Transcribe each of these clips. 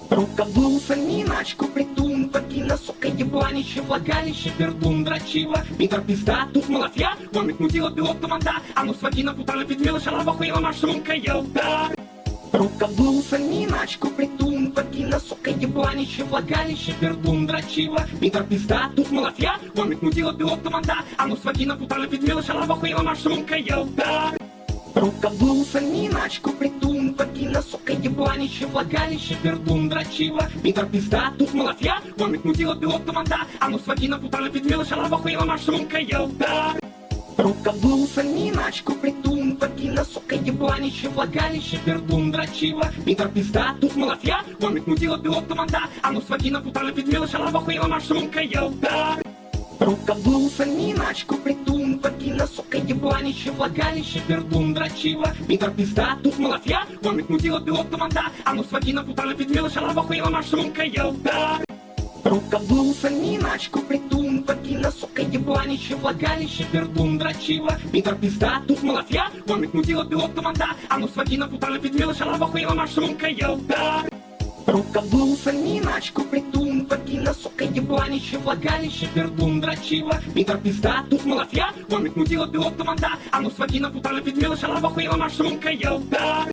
Рукоблудство, миначку притун, вагина, сука, ебланище, влагалище, пердун, дрочила, Питер пизда, тут молотья, вомит мудила, белок, туманда, а ну с вагина, путана, педвила, шалава, хуила, машрумка, елда. Рукоблудство, миначку притун, вагина, сука, ебланище, влагалище, пердун, дрочила, Питер пизда, тут молотья, вомит мудила, белок, туманда, а ну с вагина, путана, педвила, шалава, хуила, машрумка, елда. Рукоблудство, миначку притун, вагина, сука, ебланище, влагалище, пердун, дрочила, Питер пизда, тут молотья, вомит мудила, белок, туманда, а ну с вагина, путана, педвила, шалава, хуила, машрумка, елда. Рукоблудство, миначку притун, вагина, сука, ебланище, влагалище, пердун, дрочила, Питер пизда, тут молотья, вомит мудила, белок, туманда, а ну с вагина, путана, педвила, шалава, хуила, машрумка, елда. Рукоблудство, миначку притун, вагина, сука, ебланище, влагалище, пердун, дрочила, Питер пизда, тут молотья, вомит мудила, белок, туманда, а ну с вагина, путана, педвила, шалава, хуила, машрумка, елда. Рукоблудство, миначку притун, вагина, сука, ебланище, влагалище, пердун, дрочила, Питер пизда, тут молотья, вомит мудила, белок, туманда, а ну с вагина, путана, педвила, шалава, хуила, машрумка, елда. Рукоблудство, миначку притун, вагина, сука, ебланище, влагалище, пердун, дрочила, Питер пизда, тут молотья, вомит мудила, белок, туманда, а ну с вагина, путана, педвила, шалава, хуила, машрумка, елда.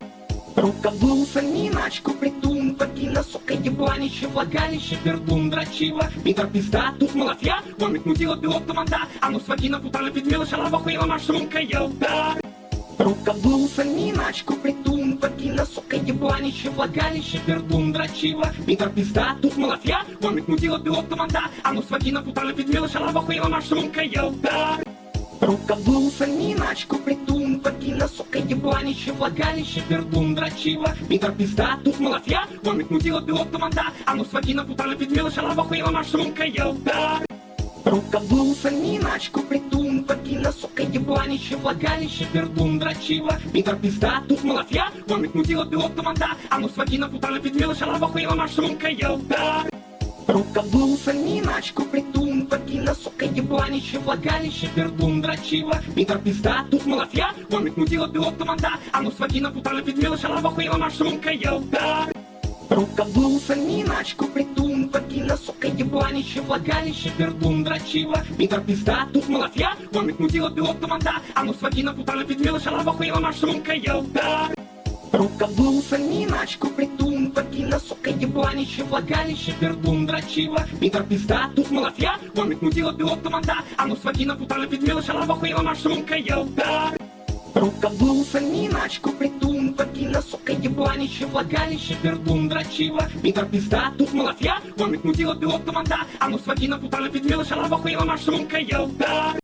Рукоблудство, миначку притун, вагина, сука, ебланище, влагалище, пердун, дрочила, Питер пизда, тут молотья, вомит мудила, белок, туманда, а ну с вагина, путана, педвила, шалава, хуила, машрумка, елда. Рукоблудство, миначку притун, вагина, сука, ебланище, влагалище, пердун, дрочила, Питер пизда, тут молотья, вомит мудила, белок, туманда, а ну с вагина, путана, педвила, шалава, хуила, машрумка, елда. Рукоблудство, миначку притун, вагина, сука, ебланище, влагалище, пердун, дрочила, Питер пизда, тут молотья, вомит мудила, белок, туманда, а ну с вагина, путана, педвила, шалава, хуила, машрумка, елда. Рукоблудство, миначку притун, вагина, сука, ебланище, влагалище, пердун, дрочила, Питер пизда, тут молотья, вомит мудила, белок, туманда, а ну с вагина, путана, педвила, шалава, хуила, машрумка, елда. Рукоблудство, миначку притун, вагина, сука, ебланище, влагалище, пердун, дрочила, Питер пизда, тут молотья, вомит мудила, белок, туманда, а ну с вагина, путана, педвила, шалава, хуила, машрумка, елда. Рукоблудство, миначку притун, вагина, сука, ебланище, влагалище, пердун, дрочила, Питер пизда, тут молотья, вомит мудила, белок, туманда, а ну с вагина, путана, педвила, шалава, хуила, машрумка, елда. Рукоблудство, миначку притун, вагина, сука, ебланище, влагалище, пердун, дрочила, Питер пизда, тут молотья, вомит мудила, белок, туманда, а ну с вагина, путана, педвила, шалава, хуила, машрумка, елда. Рукоблудство, миначку притун, вагина, сука, ебланище, влагалище, пердун, дрочила, Питер пизда, тут молотья, вомит мудила, белок, туманда, а ну с вагина, путана, педвила, шалава, хуила, машрумка, елда.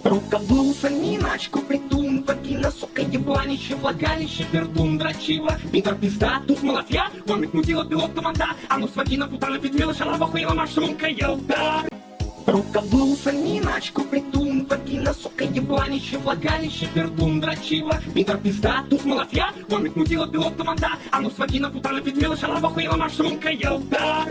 Рукоблудство, миначку притун, вагина, сука, ебланище, влагалище, пердун, дрочила, Питер пизда, тут молотья, вомит мудила, белок, туманда, а ну с вагина, путана, педвила, шалава, хуила, машрумка, елда. Рукоблудство, миначку притун, вагина, сука, ебланище, влагалище, пердун, дрочила, Питер пизда, тут молотья, вомит мудила, белок, туманда, а ну с вагина, путана, педвила, шалава, хуила, машрумка, елда.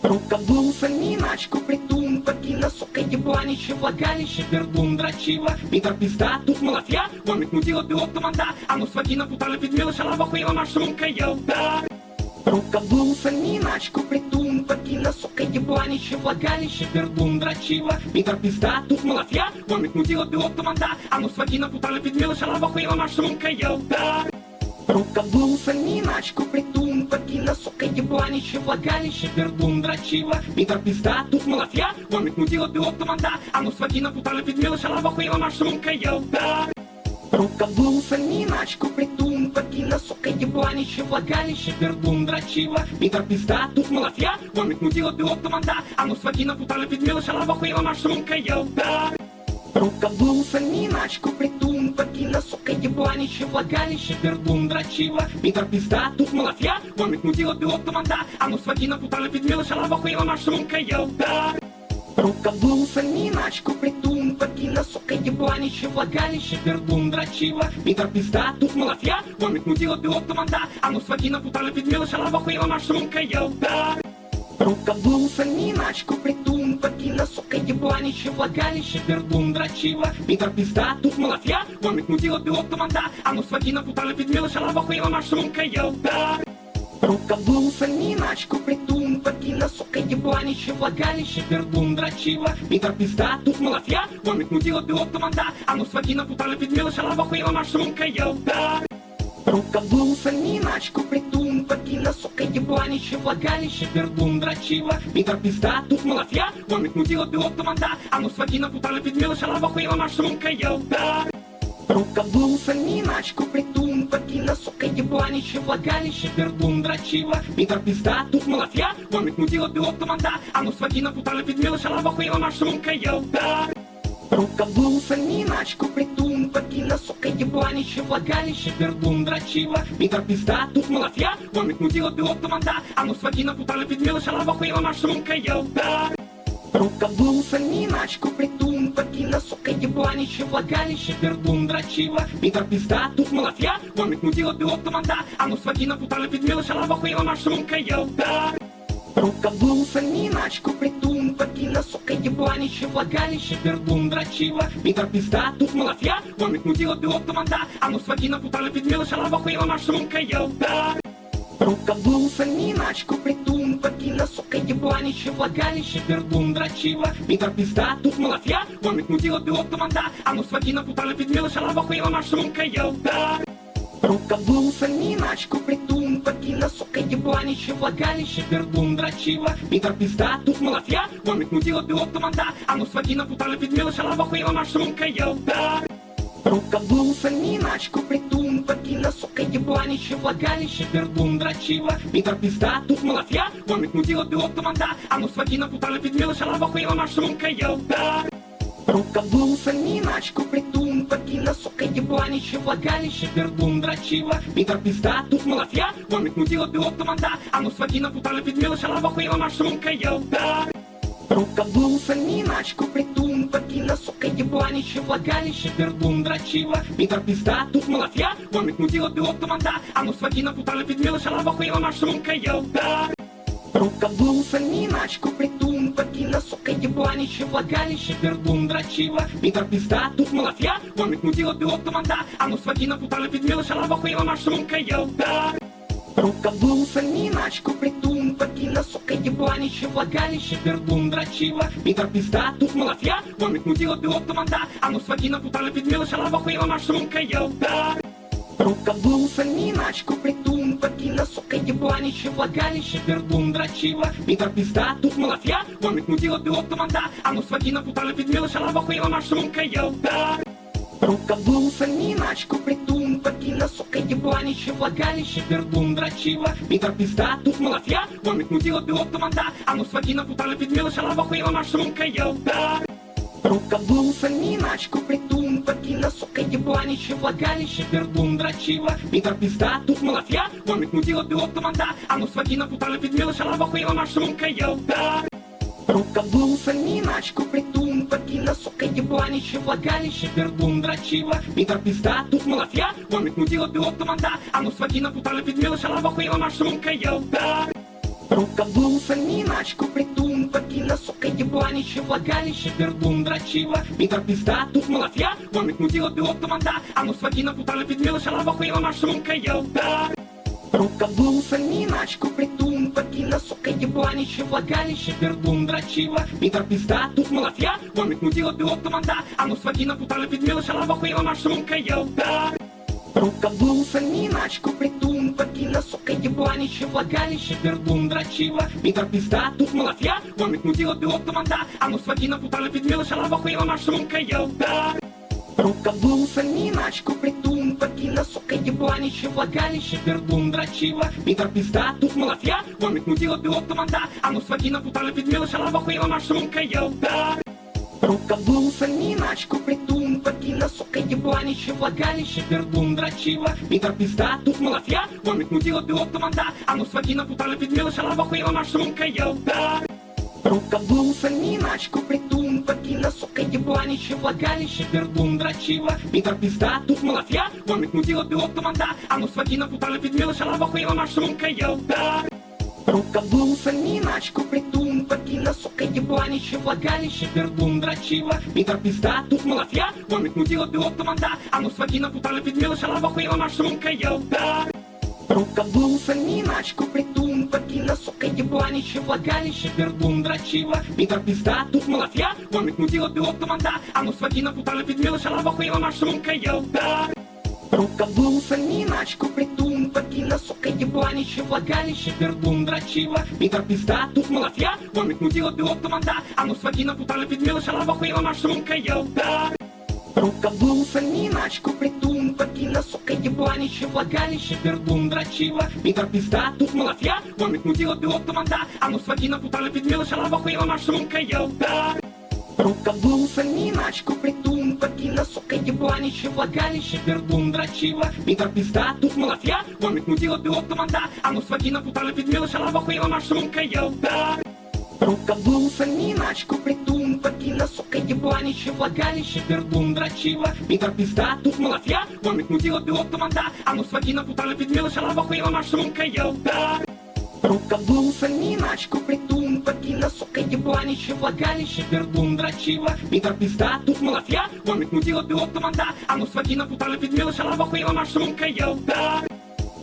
Рукоблудство, миначку притун, вагина, сука, ебланище, влагалище, пердун, дрочила, Питер пизда, тут молотья, вомит мудила, белок, туманда, а ну с вагина, путана, педвила, шалава, хуила, машрумка, елда. Рукоблудство, миначку притун, вагина, сука, ебланище, влагалище, пердун, дрочила, Питер пизда, тут молотья, вомит мудила, белок, туманда, а ну с вагина, путана, педвила, шалава, хуила, машрумка, елда. Рукоблудство, миначку притун, вагина, сука, ебланище, влагалище, пердун, дрочила, Питер пизда, тут молотья, вомит мудила, белок, туманда, а ну с вагина, путана, педвила, шалава, хуила, машрумка, елда. Рукоблудство, миначку притун, вагина, сука, ебланище, влагалище, пердун, дрочила, Питер пизда, тут молотья, вомит мудила, белок, туманда, а ну с вагина, путана, педвила, шалава, хуила, машрумка, елда. Рукоблудство, миначку притун, вагина, сука, ебланище, влагалище, пердун, дрочила, Питер пизда, тут молотья, вомит мудила, белок, туманда, а ну с вагина, путана, педвила, шалава, хуила, машрумка, елда. Рукоблудство, миначку притун, вагина, сука, ебланище, влагалище, пердун, дрочила, Питер пизда, тут молотья, вомит мудила, белок, туманда, а ну с вагина, путана, педвила, шалава, хуила, машрумка, елда. Рукоблудство, миначку притун, вагина, сука, ебланище, влагалище, пердун, дрочила, Питер пизда, тут молотья, вомит мудила, белок, туманда, а ну с вагина, путана, педвила, шалава, хуила, машрумка, елда. Рукоблудство, миначку, притун, вагина, сука, ебланище, влагалище, пердун, дрочила, Питер, пизда, тут малафья, вомит, мудила, пилот, команда, а ну с вагина, путали, педвила, шалава, хуила, машрумка, елда. Рукоблудство, миначку, притун, вагина, сука, ебланище, влагалище, пердун, дрочила, Питер, пизда, тут малафья, вомит, мудила, пилот, команда, а ну с вагина, путали, педвила, шалава, хуила, машрумка, елда. Рукоблудство, миначку, притун, вагина, сука, ебланище, влагалище, пердун, дрочила, Питер, пизда, тут малафья, вомит, мудила, пилот, команда, а ну с вагина, путали, педвила, шалава, хуила, машрумка, елда. Рукоблудство, миначку, притун, вагина, сука, ебланище, влагалище, пердун, дрочила, Питер, пизда, тут малафья, вомит, мудила, пилот, команда, а ну с вагина, путали, педвила, шалава, хуила, машрумка, елда. Рукоблудство, миначку, притун, вагина, сука, ебланище, влагалище, пердун, дрочила, Питер, пизда, тут малафья, вомит, мудила, пилот, команда, а ну с вагина, путали, педвила, шалава, хуила, машрумка, елда. Рукоблудство, миначку, притун, вагина, сука, ебланище, влагалище, пердун, дрочила, Питер, пизда, тут малафья, вомит, мудила, пилот, команда, а ну с вагина, путали, педвила, шалава, хуила, машрумка, елда. Рукоблудство, миначку, притун, вагина, сука, ебланище, влагалище, пердун, дрочила, Питер, пизда, тут малафья, вомит, мудила, пилот, команда, а ну с вагина, путали, педвила, шалава, хуила, машрумка, елда. Рукоблудство, миначку, притун, вагина, сука, ебланище, влагалище, пердун, дрочила, Питер, пизда, тут малафья, вомит, мудила, пилот, команда, а ну с вагина, путали, педвила, шалава, хуила, машрумка, елда. Рукоблудство, миначку, притун, вагина, сука, ебланище, влагалище, пердун, дрочила, Питер, пизда, тут малафья, вомит, мудила, пилот, команда, а ну с вагина, путали, педвила, шалава, хуила, машрумка, елда. Рукоблудство, миначку, притун, вагина, сука, ебланище, влагалище, пердун, дрочила, Питер, пизда, тут малафья, вомит, мудила, пилот, команда, а ну с вагина, путали, педвила, шалава, хуила, машрумка, елда. Рукоблудство, миначку, притун, вагина, сука, ебланище, влагалище, пердун, дрочила, Питер, пизда, тут малафья, вомит, мудила, пилот, команда, а ну с вагина, путали, педвила, шалава, хуила, машрумка, елда. Рукоблудство, миначку, притун, вагина, сука, ебланище, влагалище, пердун, дрочила, Питер, пизда, тут малафья, вомит, мудила, пилот, команда, а ну с вагина, путали, педвила, шалава, хуила, машрумка, елда. Рукоблудство, миначку, притун, вагина, сука, ебланище, влагалище, пердун, дрочила, Питер, пизда, тут малафья, вомит, мудила, пилот, команда, а ну с вагина, путали, педвила, шалава, хуила, машрумка, елда. Рукоблудство, миначку, притун, вагина, сука, ебланище, влагалище, пердун, дрочила, Питер, пизда, тут малафья, вомит, мудила, пилот, команда, а ну с вагина, путали, педвила, шалава, хуила, машрумка, елда. Рукоблудство, миначку, притун, вагина, сука, ебланище, влагалище, пердун, дрочила, Питер, пизда, тут малафья, вомит, мудила, пилот, команда, а ну с вагина, путали, педвила, шалава, хуила, машрумка, елда. Рукоблудство, миначку, притун, вагина, сука, ебланище, влагалище, пердун, дрочила, Питер, пизда, тут малафья, вомит, мудила, пилот, команда, а ну с вагина, путали, педвила, шалава, хуила, машрумка, елда. Рукоблудство, миначку, притун, вагина, сука, ебланище, влагалище, пердун, дрочила, Питер, пизда, тут малафья, вомит, мудила, пилот, команда, а ну с вагина, путали, педвила, шалава, хуила, машрумка, елда. Рукоблудство, миначку, притун, вагина, сука, ебланище, влагалище, пердун, дрочила, Питер, пизда, тут малафья, вомит, мудила, пилот, команда, а ну с вагина, путали, педвила, шалава, хуила, машрумка, елда. Рукоблудство, миначку, притун, вагина, сука, ебланище, влагалище, пердун, дрочила, Питер, пизда, тут малафья, вомит, мудила, пилот, команда, а ну с вагина, путали, педвила, шалава, хуила, машрумка, елда. Рукоблудство, миначку, притун, вагина, сука, ебланище, влагалище, пердун, дрочила, Питер, пизда, тут малафья, вомит, мудила, пилот, команда, а ну с вагина, путали, педвила, шалава, хуила, машрумка, елда. Рукоблудство, миначку, притун, вагина, сука, ебланище, влагалище, пердун, дрочила, Питер, пизда, тут малафья, вомит, мудила, пилот, команда, а ну с вагина, путали, педвила, шалава, хуила, машрумка, елда. Рукоблудство, миначку, притун, вагина, сука, ебланище, влагалище, пердун, дрочила, Питер, пизда, тут малафья, вомит, мудила, пилот, команда, а ну с вагина, путали, педвила, шалава, хуила, машрумка, елда. Рукоблудство, миначку, притун, вагина, сука, ебланище, влагалище, пердун, дрочила, Питер, пизда, тут малафья, вомит, мудила, пилот, команда, а ну с вагина, путали, педвила, шалава, хуила, машрумка, елда. Рукоблудство, миначку, притун, вагина, сука, ебланище, влагалище, пердун, дрочила, Питер, пизда, тут малафья, вомит, мудила, пилот, команда, а ну с вагина, путали, педвила, шалава, хуила, машрумка, елда. Рукоблудство, миначку, притун, вагина, сука, ебланище, влагалище, пердун, дрочила, Питер, пизда, тут молотья, вомит, мудила, белок, команда, а ну с вагина, путали, педвила, шалава, хуила, машрумка, елда. Рукоблудство, миначку, притун, вагина, сука, ебланище, влагалище, пердун, дрочила, Питер, пизда, тут молотья, вомит, мудила, белок, команда, а ну с вагина, путали, педвила, шалава, хуила, машрумка, елда. Рукоблудство, миначку, притун, вагина, сука, ебланище, влагалище, пердун, дрочила, Питер, пизда, тут молотья, вомит, мудила, белок, команда, а ну с вагина, путали, педвила, шалава, хуила, машрумка, елда. Рукоблудство, миначку, притун, вагина, сука, ебланище, влагалище, пердун, дрочила, Питер, пизда, тут молотья, вомит, мудила, белок, команда, а ну с вагина, путали, педвила, шалава, хуила, машрумка, елда. Рукоблудство, миначку, притун, вагина, сука, ебланище, влагалище, пердун, дрочила, Питер, пизда, тут молотья, вомит, мудила, белок, команда, а ну с вагина, путали, педвила, шалава, хуила, машрумка, елда. Рукоблудство, миначку, притун, вагина, сука, ебланище, влагалище, пердун, дрочила, Питер, пизда, тут молотья, вомит, мудила, белок, команда, а ну с вагина, путали, педвила, шалава, хуила, машрумка, елда.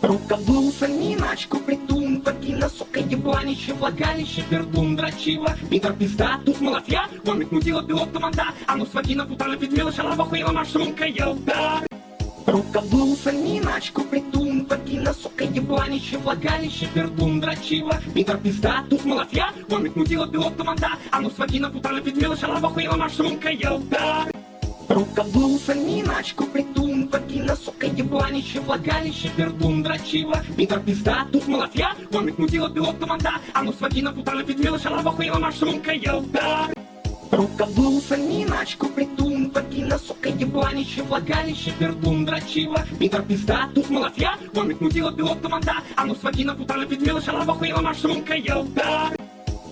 Рукоблудство, миначку, притун, вагина, сука, ебланище, влагалище, пердун, дрочила, Питер, пизда, тут молотья, вомит, мудила, белок, команда, а ну с вагина, путали, педвила, шалава, хуила, машрумка, елда. Рукоблудство, миначку, притун, вагина, сука, ебланище, влагалище, пердун, дрочила, Питер, пизда, тут молотья, вомит, мудила, белок, команда, а ну с вагина, путали, педвила, шалава, хуила, машрумка, елда. Рукоблудство, миначку, притун, вагина, сука, ебланище, влагалище, пердун, дрочила, Питер, пизда, тут молотья, вомит, мудила, белок, команда, а ну с вагина, путали, педвила, шалава, хуила, машрумка, елда. Рукоблудство, миначку, притун, вагина, сука, ебланище, влагалище, пердун, дрочила, Питер, пизда, тут молотья, вомит, мудила, белок, команда, а ну с вагина, путали, педвила, шалава, хуила, машрумка, елда.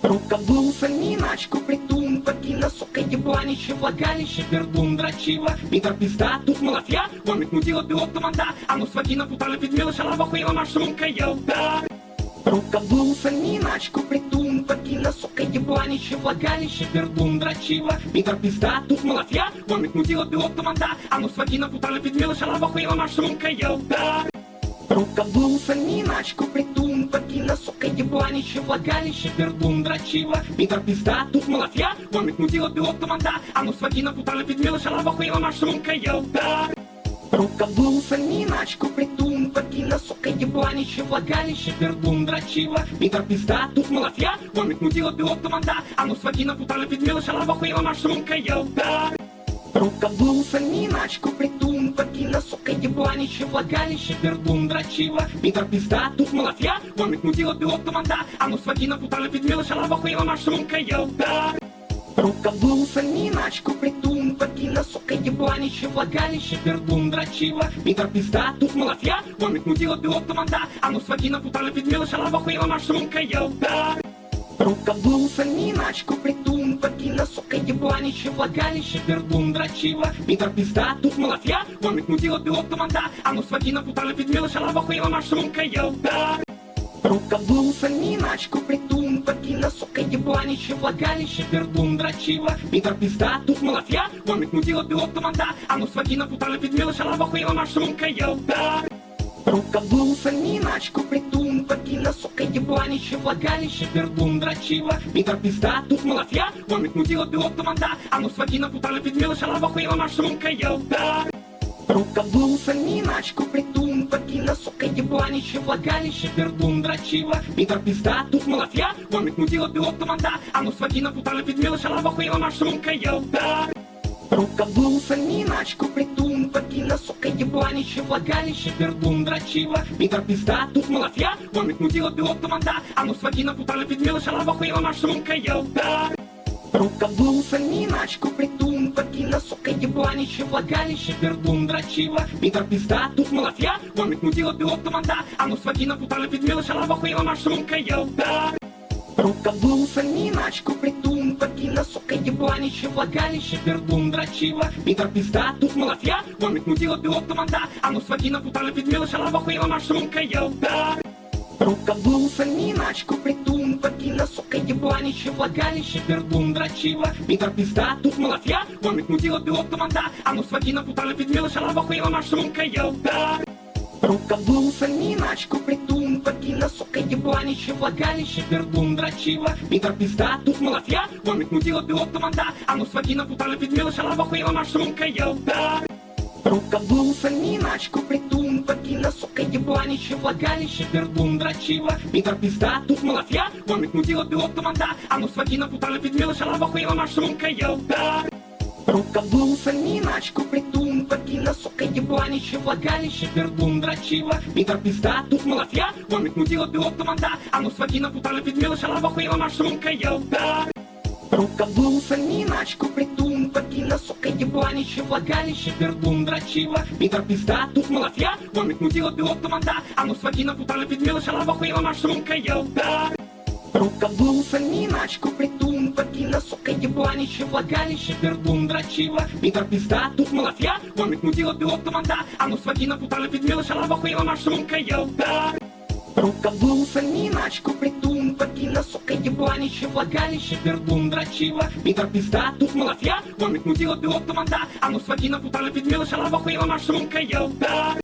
Рукоблудство, миначку, притун, вагина, сука, ебланище, влагалище, пердун, дрочила, Питер, пизда, тут молотья, вомит, мудила, белок, команда, а ну с вагина, путали, педвила, шалава, хуила, машрумка, елда. Рукоблудство, миначку, притун, вагина, сука, ебланище, влагалище, пердун, дрочила, Питер, пизда, тут молотья, вомит, мудила, белок, команда, а ну с вагина, путали, педвила, шалава, хуила, машрумка, елда. Рукоблудство, миначку, притун, вагина, сука, ебланище, влагалище, пердун, дрочила, Питер, пизда, тут молотья, вомит, мудила, белок, команда, а ну с вагина, путали, педвила, шалава, хуила, машрумка, елда. Рукоблудство, миначку, притун, вагина, сука, ебланище, влагалище, пердун, дрочила, Питер, пизда, тут молотья, вомит, мудила, белок, команда, а ну с вагина, путали, педвила, шалава, хуила, машрумка, елда. Рукоблудство, миначку, притун, вагина, сука, ебланище, влагалище, пердун, дрочила, Питер, пизда, тут молотья, вомит, мудила, белок, команда, а ну с вагина, путали, педвила, шалава, хуила, машрумка, елда. Рукоблудство, миначку, притун, вагина, сука, ебланище, влагалище, пердун, дрочила, Питер, пизда, тут молотья, вомит, мудила, белок, команда, а ну с вагина, путали, педвила, шалава, хуила, машрумка, елда. Рукоблудство, миначку, притун, вагина, сука, ебланище, влагалище, пердун, дрочила, Питер, пизда, тут молотья, вомит, мудила, белок, команда, а ну с вагина, путали, педвила, шалава, хуила, машрумка, елда. Рукоблудство, миначку, притун, вагина, сука, ебланище, влагалище, пердун, дрочила, Питер, пизда, тут молотья, вомит, мудила, белок, команда, а ну с вагина, путали, педвила, шалава, хуила, машрумка, елда. Рукоблудство, миначку, притун, вагина, сука, ебланище, влагалище, пердун, дрочила, Питер, пизда, тут молотья, вомит, мудила, белок, команда, а ну с вагина, путали, педвила, шалава, хуила, машрумка, елда. Рукоблудство, миначку, притун, вагина, сука, ебланище, влагалище, пердун, дрочила, Питер, пизда, тут молотья, вомит, мудила, белок, команда, а ну с вагина, путали, педвила, шалава, хуила, машрумка, елда. Рукоблудство, миначку, притун, вагина, сука, ебланище, влагалище, пердун, дрочила, Питер, пизда, тут молотья, вомит, мудила, белок, команда, а ну с вагина, путали, педвила, шалава, хуила, машрумка, елда. Рукоблудство, миначку, притун, вагина, сука, ебланище, влагалище, пердун, дрочила, Питер, пизда, тут молотья, вомит, мудила, белок, команда, а ну с вагина, путали, педвила, шалава, хуила, машрумка, елда. Рукоблудство, миначку, притун, вагина, сука, ебланище, влагалище, пердун, дрочила, Питер, пизда, тут молотья, вомит, мудила, белок, команда, а ну с вагина, путали, педвила, шалава, хуила, машрумка, елда. Рукоблудство, миначку, притун, вагина, сука, ебланище, влагалище, пердун, дрочила, Питер, пизда, тут молотья, вомит, мудила, белок, команда, а ну с вагина, путали, педвила, шалава, хуила, машрумка, елда. Рукоблуса, миначку, притун, вагина, сука, ебланище, влагалище, пердун, дрочила, Питер, пизда, тут малафья, вомит, мудила, пилот, команда, а ну с вагина, путали, педвила, шалава, хуила, машрумка, елда. Рукоблуса, миначку, притун, вагина, сука, ебланище, влагалище, пердун, дрочила, Питер, пизда, тут малафья, вомит, мудила, пилот, команда, а ну с вагина, путали, педвила, шалава, хуила, машрумка, елда. Рукоблуса, миначку, притун, вагина, сука, ебланище, влагалище, пердун, дрочила, Питер, пизда, тут малафья, вомит, мудила, пилот, команда, а ну с вагина, путали, педвила, шалава, хуила, машрумка, елда. Рукоблуса, миначку, притун, вагина, сука, ебланище, влагалище, пердун, дрочила, Питер, пизда, тут малафья, вомит, мудила, пилот, команда, а ну с вагина, путали, педвила, шалава, хуила, машрумка, елда. Рукоблуса, миначку, притун, вагина, сука, ебланище, влагалище, пердун, дрочила, Питер, пизда, тут малафья, вомит, мудила, пилот, команда, а ну с вагина, путали, педвила, шалава, хуила, машрумка, елда. Рукоблуса, миначку, притун, вагина, сука, ебланище, влагалище, пердун, дрочила, Питер, пизда, тут малафья, вомит, мудила, пилот, команда, а ну с вагина, путали, педвила, шалава, хуила, машрумка, елда.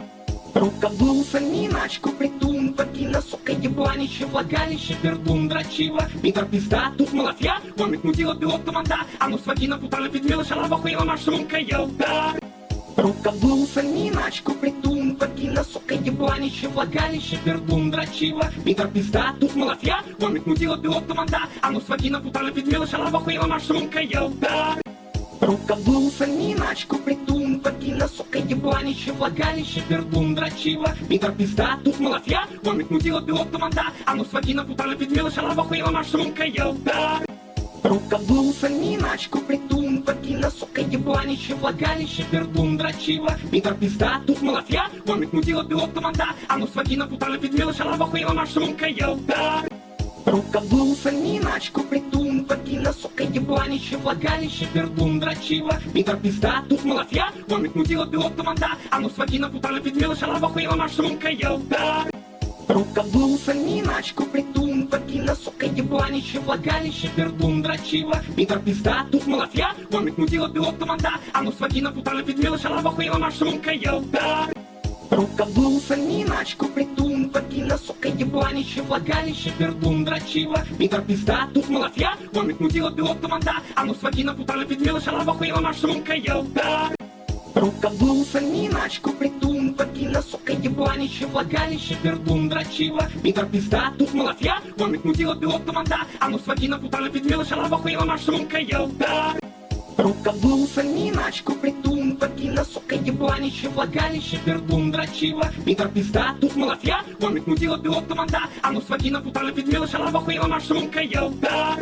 Рукоблуса, миначку, притун, вагина, сука, ебланище, влагалище, пердун, дрочила, Питер, пизда, тут малафья, вомит, мудила, пилот, команда, а ну с вагина, путали, педвила, шалава, хуила, машрумка, елда. Рукоблуса, миначку, притун, вагина, сука, ебланище, влагалище, пердун, дрочила, Питер, пизда, тут малафья, вомит, мудила, пилот, команда, а ну с вагина, путали, педвила, шалава, хуила, машрумка, елда. Рукоблуса, миначку, притун, вагина, сука, ебланище, влагалище, пердун, дрочила, Питер, пизда, тут малафья, вомит, мудила, пилот, команда, а ну с вагина, путали, педвила, шалава, хуила, машрумка, елда. Рукоблуса, миначку, притун, вагина, сука, ебланище, влагалище, пердун, дрочила, Питер, пизда, тут малафья, вомит, мудила, пилот, команда, а ну с вагина, путали, педвила, шалава, хуила, машрумка, елда. Рукоблуса, миначку, притун, вагина, сука, ебланище, влагалище, пердун, дрочила, Питер, пизда, тут малафья, вомит, мудила, пилот, команда, а ну с вагина, путали, педвила, шалава, хуила, машрумка, елда. Рукоблуса, миначку, притун, вагина, сука, ебланище, влагалище, пердун, дрочила, Питер, пизда, тут малафья, вомит, мудила, пилот, команда, а ну с вагина, путали, педвила, шалава, хуила, машрумка, елда. Рукоблуса, миначку, притун, вагина, сука, ебланище, влагалище, пердун, дрочила, Питер, пизда, тут малафья, вомит, мудила, пилот, команда, а ну с вагина, путали, педвила, шалава, хуила, машрумка, елда. Рукоблуса, миначку, притун, вагина, сука, ебланище, влагалище, пердун, дрочила, Питер, пизда, тут малафья, вомит, мудила, пилот, команда, а ну с вагина, путали, педвила, шалава, хуила, машрумка, елда. Рукоблуса, миначку, притун, вагина, сука, ебланище, влагалище, пердун, дрочила, Питер, пизда, тут малафья, вомит, мудила, пилот, команда, а ну с вагина, путали, педвила, шалава, хуила, машрумка, елда.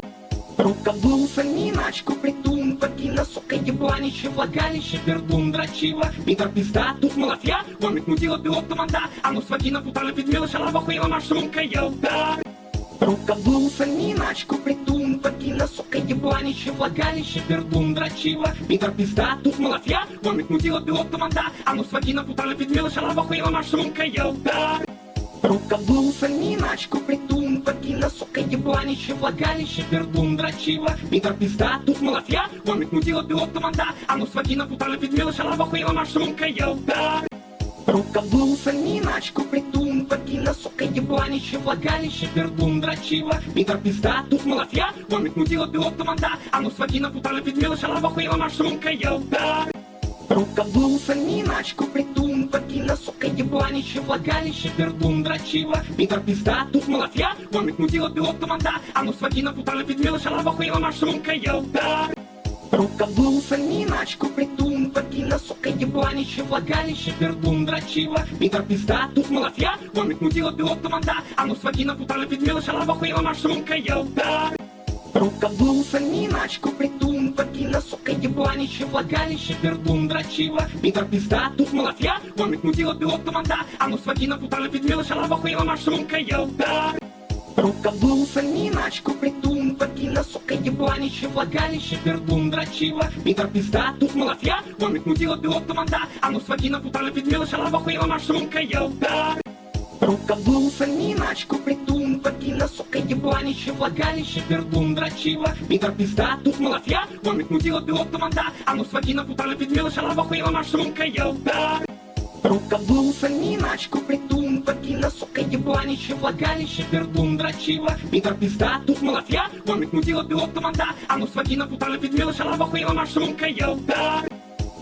Рукоблуса, миначку, притун, вагина, сука, ебланище, влагалище, пердун, дрочила, Питер, пизда, тут малафья, вомит, мудила, пилот, команда, а ну с вагина, путали, педвила, шалава, хуила, машрумка, елда. Рукоблуса, миначку, притун, вагина, сука, ебланище, влагалище, пердун, дрочила, Питер, пизда, тут малафья, вомит, мудила, пилот, команда, а ну с вагина, путали, педвила, шалава, хуила, машрумка, елда. Рукоблуса, миначку, притун, вагина, сука, ебланище, влагалище, пердун, дрочила, Питер, пизда, тут малафья, вомит, мудила, пилот, команда, а ну с вагина, путали, педвила, шалава, хуила, машрумка, елда. Рукоблуса, миначку, притун, вагина, сука, ебланище, влагалище, пердун, дрочила, Питер, пизда, тут малафья, вомит, мудила, пилот, команда, а ну с вагина, путали, педвила, шалава, хуила, машрумка, елда. Рукоблуса, миначку, притун, вагина, сука, ебланище, влагалище, пердун, дрочила, Питер, пизда, тут малафья, вомит, мудила, пилот, команда, а ну с вагина, путали, педвила, шалава, хуила, машрумка, елда. Рукоблуса, миначку, притун, вагина, сука, ебланище, влагалище, пердун, дрочила, Питер, пизда, тут малафья, вомит, мудила, пилот, команда, а ну с вагина, путали, педвила, шалава, хуила, машрумка, елда. Рукоблуса, миначку, притун, вагина, сука, ебланище, влагалище, пердун, дрочила, Питер, пизда, тут малафья, вомит, мудила, пилот, команда, а ну с вагина, путали, педвила, шалава, хуила, машрумка, елда. Рукоблуса, миначку, притун, вагина, сука, ебланище, влагалище, пердун, дрочила, Питер, пизда, тут малафья, вомит, мудила, пилот, команда, а ну с вагина, путали, педвила, шалава, хуила, машрумка, елда. Рукоблуса, миначку, притун, вагина, сука, ебланище, влагалище, пердун, дрочила, Питер, пизда, тут малафья, вомит, мудила, пилот, команда, а ну с вагина, путали, педвила, шалава, хуила, машрумка, елда. Рукоблудство, миначку, притун, вагина, сука, ебланище, влагалище, пердун, дрочила, Питер, пизда, тут молотья, вомит, мудила, белок, тамада, а ну с вагина, путала, педвила, шалава, хуила, машрумка, елда.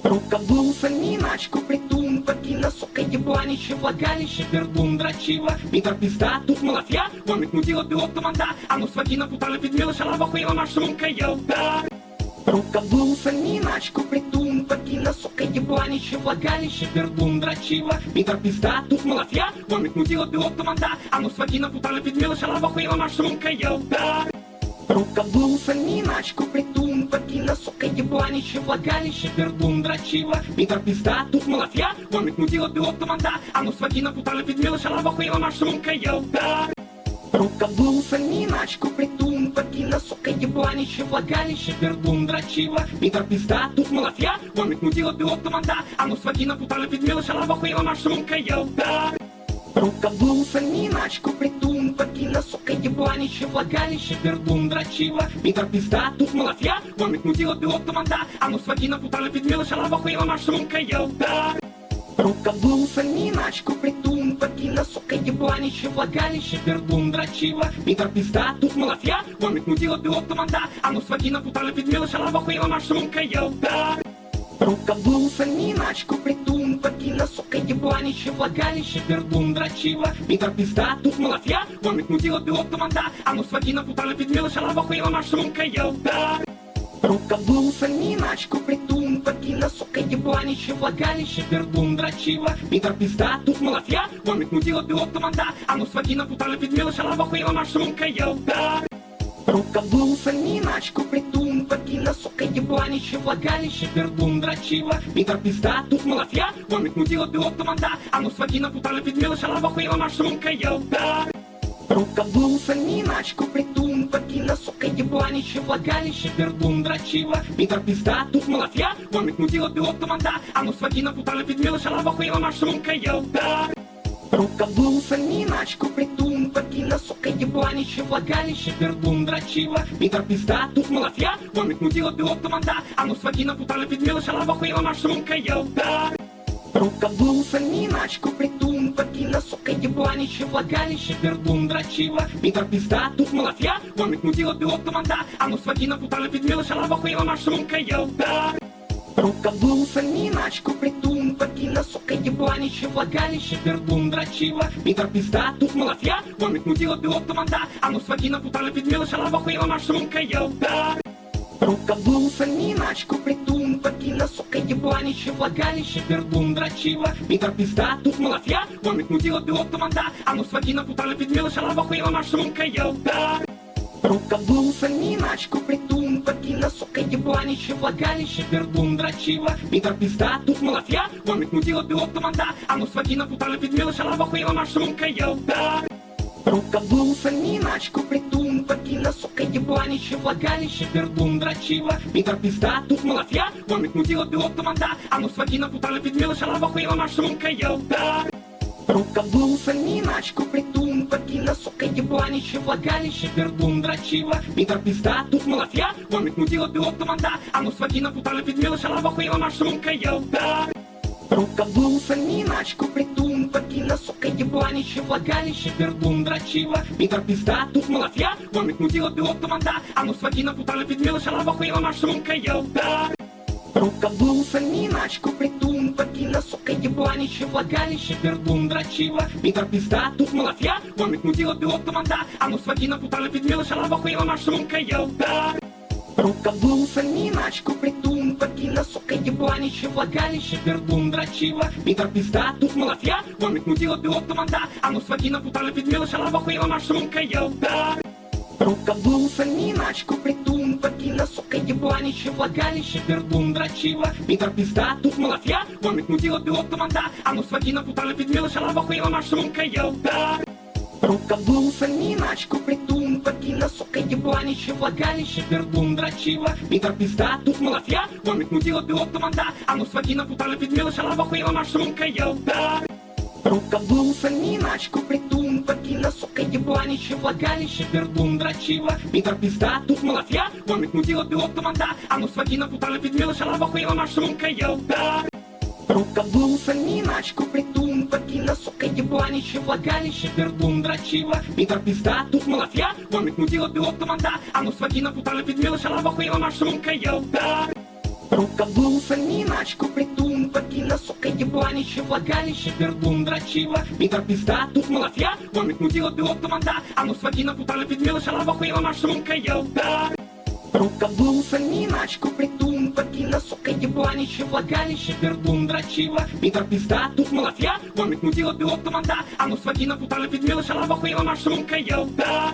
Рукоблудство, миначку, притун, вагина, сука, ебланище, влагалище, пердун, дрочила, Питер, пизда, тут молотья, вомит, мудила, белок, тамада, а ну с вагина, путала, педвила, шалава, хуила, машрумка, елда. Рукоблудство, миначку, притун, вагина, сука, ебланище, влагалище, пердун, дрочила, Питер, пизда, тут молотья, вомит, мудила, белок, тамада, а ну с вагина, путала, педвила, шалава, хуила, машрумка, елда. Рукоблудство, миначку, притун, вагина, сука, ебланище, влагалище, пердун, дрочила, Питер, пизда, тут молотья, вомит, мудила, белок, тамада, а ну с вагина, путала, педвила, шалава, хуила, машрумка, елда. Рукоблудство, миначку, притун, вагина, сука, ебланище, влагалище, пердун, дрочила, Питер, пизда, тут молотья, вомит, мудила, белок, тамада, а ну с вагина, путала, педвила, шалава, хуила, машрумка, елда. Рукоблудство, миначку, притун, вагина, сука, ебланище, влагалище, пердун, дрочила, Питер, пизда, тут молотья, вомит, мудила, белок, тамада, а ну с вагина, путала, педвила, шалава, хуила, машрумка, елда. Рукоблудство, миначку, притун, вагина, сука, ебланище, влагалище, пердун, дрочила, Питер, пизда, тут молотья, вомит, мудила, белок, тамада, а ну с вагина, путала, педвила, шалава, хуила, машрумка, елда. Рукоблудство, миначку, притун, вагина, сука, ебланище, влагалище, пердун, дрочила, Питер, пизда, тут молотья, вомит, мудила, белок, тамада, а ну с вагина, путала, педвила, шалава, хуила, машрумка, елда. Рукоблудство, миначку, притун, вагина, сука, ебланище, влагалище, пердун, дрочила, Питер, пизда, тут молотья, вомит, мудила, белок, тамада, а ну с вагина, путала, педвила, шалава, хуила, машрумка, елда. Рукоблудство, миначку, притун, вагина, сука, ебланище, влагалище, пердун, дрочила, Питер, пизда, тут молотья, вомит, мудила, белок, тамада, а ну с вагина, путала, педвила, шалава, хуила, машрумка, елда. Рукоблудство, миначку, притун, вагина, сука, ебланище, влагалище, пердун, дрочила, Питер, пизда, тут молотья, вомит, мудила, белок, тамада, а ну с вагина, путала, педвила, шалава, хуила, машрумка, елда. Рукоблудство, миначку, притун, вагина, сука, ебланище, влагалище, пердун, дрочила, Питер, пизда, тут молотья, вомит, мудила, белок, тамада, а ну с вагина, путала, педвила, шалава, хуила, машрумка, елда. Рукоблудство, миначку, притун, вагина, сука, ебланище, влагалище, пердун, дрочила, Питер, пизда, тут молотья, вомит, мудила, белок, тамада, а ну с вагина, путала, педвила, шалава, хуила, машрумка, елда. Рукоблудство, миначку, притун, вагина, сука, ебланище, влагалище, пердун, дрочила, Питер, пизда, тут молотья, вомит, мудила, белок, тамада, а ну с вагина, путала, педвила, шалава, хуила, машрумка, елда. Рукоблудство, миначку, притун, вагина, сука, ебланище, влагалище, пердун, дрочила, Питер, пизда, тут молотья, вомит, мудила, белок, тамада, а ну с вагина, путала, педвила, шалава, хуила, машрумка, елда. Рукоблудство, миначку, притун, вагина, сука, ебланище, влагалище, пердун, дрочила, Питер, пизда, тут молотья, вомит, мудила, белок, тамада, а ну с вагина, путала, педвила, шалава, хуила, машрумка, елда. Рукоблудство, миначку, притун, вагина, сука, ебланище, влагалище, пердун, дрочила, Питер, пизда, тут молотья, вомит, мудила, белок, тамада, а ну с вагина, путала, педвила, шалава, хуила, машрумка, елда. Рукоблудство, миначку, притун, вагина, сука, ебланище, влагалище, пердун, дрочила, Питер, пизда, тут молотья, вомит, мудила, белок, тамада, а ну с вагина, путала, педвила, шалава, хуила, машрумка, елда. Рукоблудство, миначку, притун, вагина, сука, ебланище, влагалище, пердун, дрочила, Питер, пизда, тут молотья, вомит, мудила, белок, тамада, а ну с вагина, путала, педвила, шалава, хуила, машрумка, елда. Рукоблудство, миначку, притун, вагина, сука, ебланище, влагалище, пердун, дрочила, Питер, пизда, тут молотья, вомит, мудила, белок, тамада, а ну с вагина, путала, педвила, шалава, хуила, машрумка, елда. Рукоблудство, миначку, притун, вагина, сука, ебланище, влагалище, пердун, дрочила, Питер, пизда, тут молотья, вомит, мудила, белок, тамада, а ну с вагина, путала, педвила, шалава, хуила, машрумка, елда. Рукоблудство, миначку, притун, вагина, сука, ебланище, влагалище, пердун, дрочила, Питер, пизда, тут молотья, вомит, мудила, белок, тамада, а ну с вагина, путала, педвила, шалава, хуила, машрумка, елда. Рукоблудство, миначку, притун, вагина, сука, ебланище, влагалище, пердун, дрочила, Питер, пизда, тут молотья, вомит, мудила, белок, тамада, а ну с вагина, путала, педвила, шалава, хуила, машрумка, елда. Рукоблудство, миначку, притун, вагина, сука, ебланище, влагалище, пердун, дрочила, Питер, пизда, тут молотья, вомит, мудила, белок, тамада, а ну с вагина, путала, педвила, шалава, хуила, машрумка, елда. Рукоблудство, миначку, притун, вагина, сука, ебланище, влагалище, пердун, дрочила, Питер, пизда, тут малафья, вомит, мудила, пилот, команда, анус, вагина, путала, педвила, шалава, хуила, машрумка, елда. Рукоблудство, миначку, притун, вагина, сука, ебланище, влагалище, пердун, дрочила, Питер, пизда, тут малафья, вомит, мудила, пилот, команда, анус, вагина, путала, педвила, шалава, хуила, машрумка, елда. Рукоблудство, миначку, притун, вагина, сука, ебланище, влагалище, пердун, дрочила, Питер, пизда, тут малафья, вомит, мудила, пилот, команда, анус, вагина, путала, педвила, шалава, хуила, машрумка, елда.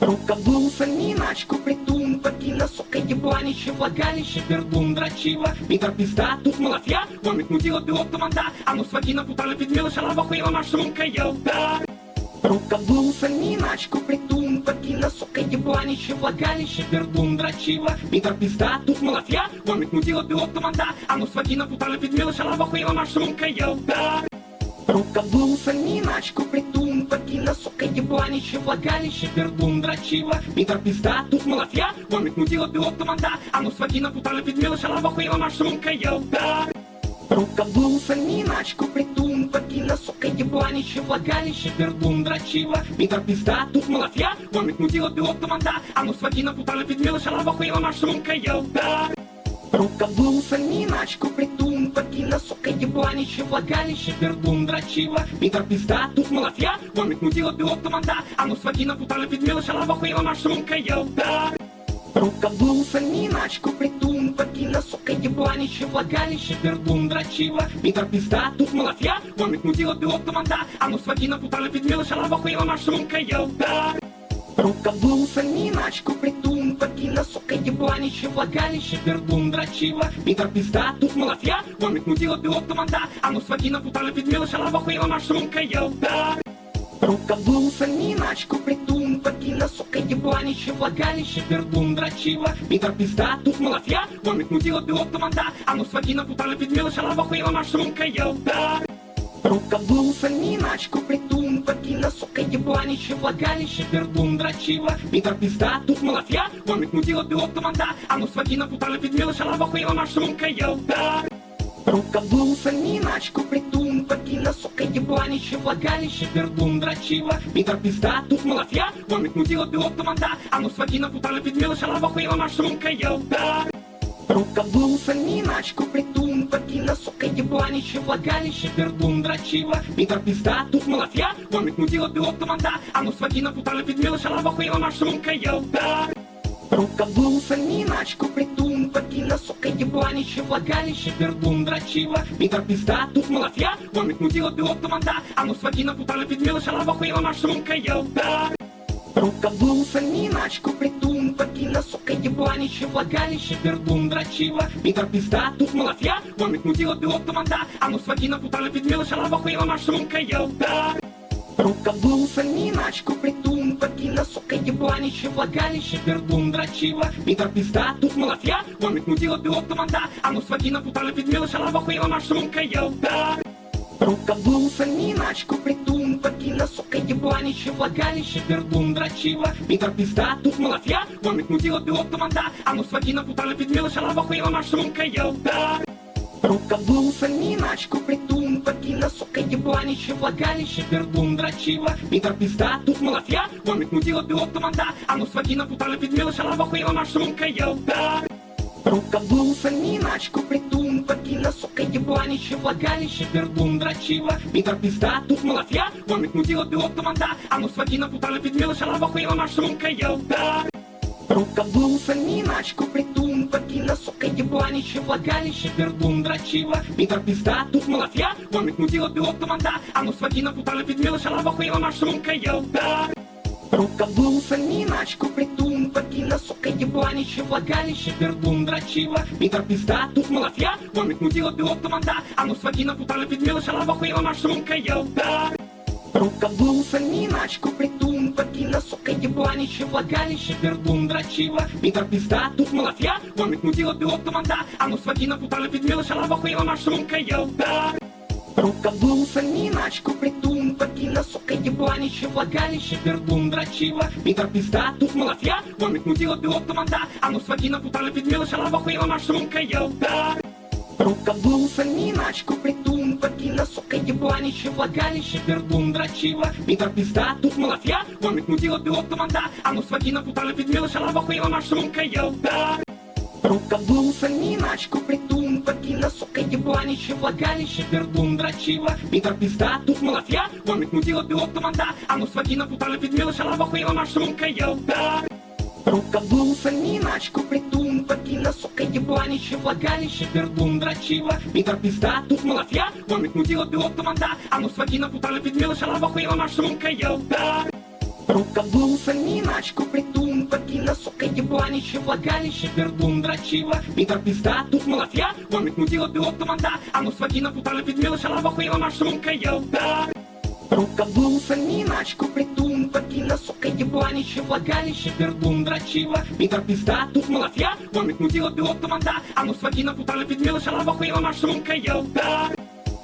Рукоблудство, миначку, притун, вагина, сука, ебланище, влагалище, пердун, дрочила, Питер, пизда, тут малафья, вомит, мудила, пилот, команда, анус, вагина, путала, педвила, шалава, хуила, машрумка, елда. Рукоблудство, миначку, притун, вагина, сука, ебланище, влагалище, пердун, дрочила, Питер, пизда, тут малафья, вомит, мудила, пилот, команда, анус, вагина, путала, педвила, шалава, хуила, машрумка, елда. Рукоблудство, миначку, притун, вагина, сука, ебланище, влагалище, пердун, дрочила, Питер, пизда, тут малафья, вомит, мудила, пилот, команда, анус, вагина, путала, педвила, шалава, хуила, машрумка, елда. Рукоблудство, миначку, притун, вагина, сука, ебланище, влагалище, пердун, дрочила, Питер, пизда, тут малафья, вомит, мудила, пилот, команда, анус, вагина, путала, педвила, шалава, хуила, машрумка, елда. Рукоблудство, миначку, притун, вагина, сука, ебланище, влагалище, пердун, дрочила, Питер, пизда, тут малафья, вомит, мудила, пилот, команда, анус, вагина, путала, педвила, шалава, хуила, машрумка, елда. Рукоблудство, миначку, притун, вагина, сука, ебланище, влагалище, пердун, дрочила, Питер, пизда, тут малафья, вомит, мудила, пилот, команда, анус, вагина, путала, педвила, шалава, хуила, машрумка, елда. Рукоблудство, миначку, притун, вагина, сука, ебланище, влагалище, пердун, дрочила, Питер, пизда, тут малафья, вомит, мудила, пилот, команда, анус, вагина, путала, педвила, шалава, хуила, машрумка, елда. Рукоблудство, миначку, притун, вагина, сука, ебланище, влагалище, пердун, дрочила, Питер, пизда, тут малафья, вомит, мудила, пилот, команда, анус, вагина, путала, педвила, шалава, хуила, машрумка, елда. Рукоблудство, миначку, притун, вагина, сука, ебланище, влагалище, пердун, дрочила, Питер, пизда, тут малафья, вомит, мудила, пилот, команда, анус, вагина, путала, педвила, шалава, хуила, машрумка, елда. Рукоблудство, миначку, притун, вагина, сука, ебланище, влагалище, пердун, дрочила, Питер, пизда, тут малафья, вомит, мудила, пилот, команда, анус, вагина, путала, педвила, шалава, хуила, машрумка, елда. Рукоблудство, миначку, притун, вагина, сука, ебланище, влагалище, пердун, дрочила, Питер, пизда, тут малафья, вомит, мудила, пилот, команда, анус, вагина, путала, педвила, шалава, хуила, машрумка, елда. Рукоблудство, миначку, притун, вагина, сука, ебланище, влагалище, пердун, дрочила, Питер, пизда, тут малафья, вомит, мудила, пилот, команда, анус, вагина, путала, педвила, шалава, хуила, машрумка, елда. Рукоблудство, миначку, притун, вагина, сука, ебланище, влагалище, пердун, дрочила, Питер, пизда, тут малафья, вомит, мудила, пилот, команда, анус, вагина, путала, педвила, шалава, хуила, машрумка, елда. Рукоблудство, миначку, притун, вагина, сука, ебланище, влагалище, пердун, дрочила, Питер, пизда, тут малафья, вомит, мудила, пилот, команда, анус, вагина, путала, педвила, шалава, хуила, машрумка, елда. Рукоблудство, миначку, притун, вагина, сука, ебланище, влагалище, пердун, дрочила, Питер, пизда, тут малафья, вомит, мудила, пилот, команда, анус, вагина, путала, педвила, шалава, хуила, машрумка, елда. Рукоблудство, миначку, притун, вагина, сука, ебланище, влагалище, пердун, дрочила, Питер, пизда, тут малафья, вомит, мудила, пилот, команда, анус, вагина, путала, педвила, шалава, хуила, машрумка, елда. Рукоблудство, миначку, притун, вагина, сука, ебланище, влагалище, пердун, дрочила, Питер, пизда, тут малафья, вомит, мудила, пилот, команда, анус, вагина, путала, педвила, шалава, хуила, машрумка, елда. Рукоблудство, миначку, притун, вагина, сука, ебланище, влагалище, пердун, дрочила, Питер, пизда, тут малафья, вомит, мудила, пилот, команда, анус, вагина, путала, педвила, шалава, хуила, машрумка, елда. Рукоблудство, миначку, притун, вагина, сука, ебланище, влагалище, пердун, дрочила, Питер, пизда, тут малафья, вомит, мудила, пилот, команда, анус, вагина, путала, педвила, шалава, хуила, машрумка, елда. Рукоблудство, миначку, притун, вагина, сука, ебланище, влагалище, пердун, дрочила, Питер, пизда, тут малафья, вомит, мудила, пилот, команда, анус, вагина, путала, педвила, шалава, хуила, машрумка, елда. Рукоблудство, миначку, притун, вагина, сука, ебланище, влагалище, пердун, дрочила, Питер, пизда, тут малафья, вомит, мудила, пилот, команда, анус, вагина, путала, педвила, шалава, хуила, машрумка, елда. Рукоблуса, миначку, притун, вагина, сука, ебланище, влагалище, пердун, дрочила, Питер, пизда, тут малафья, вомит, мудила, пилот, команда, анус, вагина, путала, педвила, шалава, хуила, машрумка, елда. Рукоблуса, миначку, притун, вагина, сука, ебланище, влагалище, пердун, дрочила, Питер, пизда, тут малафья, вомит, мудила, пилот, команда, анус, вагина, путала, педвила, шалава, хуила, машрумка, елда. Рукоблуса, миначку, притун, вагина, сука, ебланище, влагалище, пердун, дрочила, Питер, пизда, тут малафья, вомит, мудила, пилот, команда, анус, вагина, путала, педвила, шалава, хуила, машрумка, елда. Рукоблуса, миначку, притун, вагина, сука, ебланище, влагалище, пердун, дрочила, Питер, пизда, тут малафья, вомит, мудила, пилот, команда, анус, вагина, путала, педвила, шалава, хуила, машрумка, елда. Рукоблуса, миначку, притун, вагина, сука, ебланище, влагалище, пердун, дрочила, Питер, пизда, тут малафья, вомит, мудила, пилот, команда, анус, вагина, путала, педвила, шалава, хуила, машрумка, елда.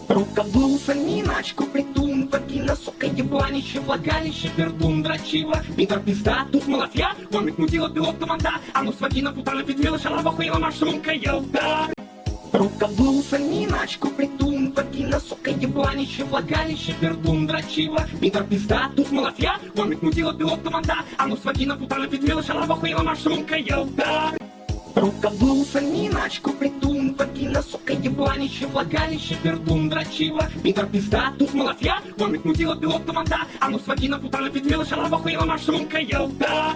Рукоблуса, миначку, притун, вагина, сука, ебланище, влагалище, пердун, дрочила, Питер, пизда, тут малафья, вомит, мудила, пилот, команда, анус, вагина, путала, педвила, шалава, хуила, машрумка, елда. Рукоблуса, миначку, притун, вагина, сука, ебланище, влагалище, пердун, дрочила, Питер, пизда, тут малафья, вомит, мудила, пилот, команда, анус, вагина, путала, педвила, шалава, хуила, машрумка, елда. Рукоблуса, миначку, притун, вагина, сука, ебланище, влагалище, пердун, дрочила, Питер, пизда, тут малафья, вомит, мудила, пилот, команда, анус, вагина, путала, педвила, шалава, хуила, машрумка, елда.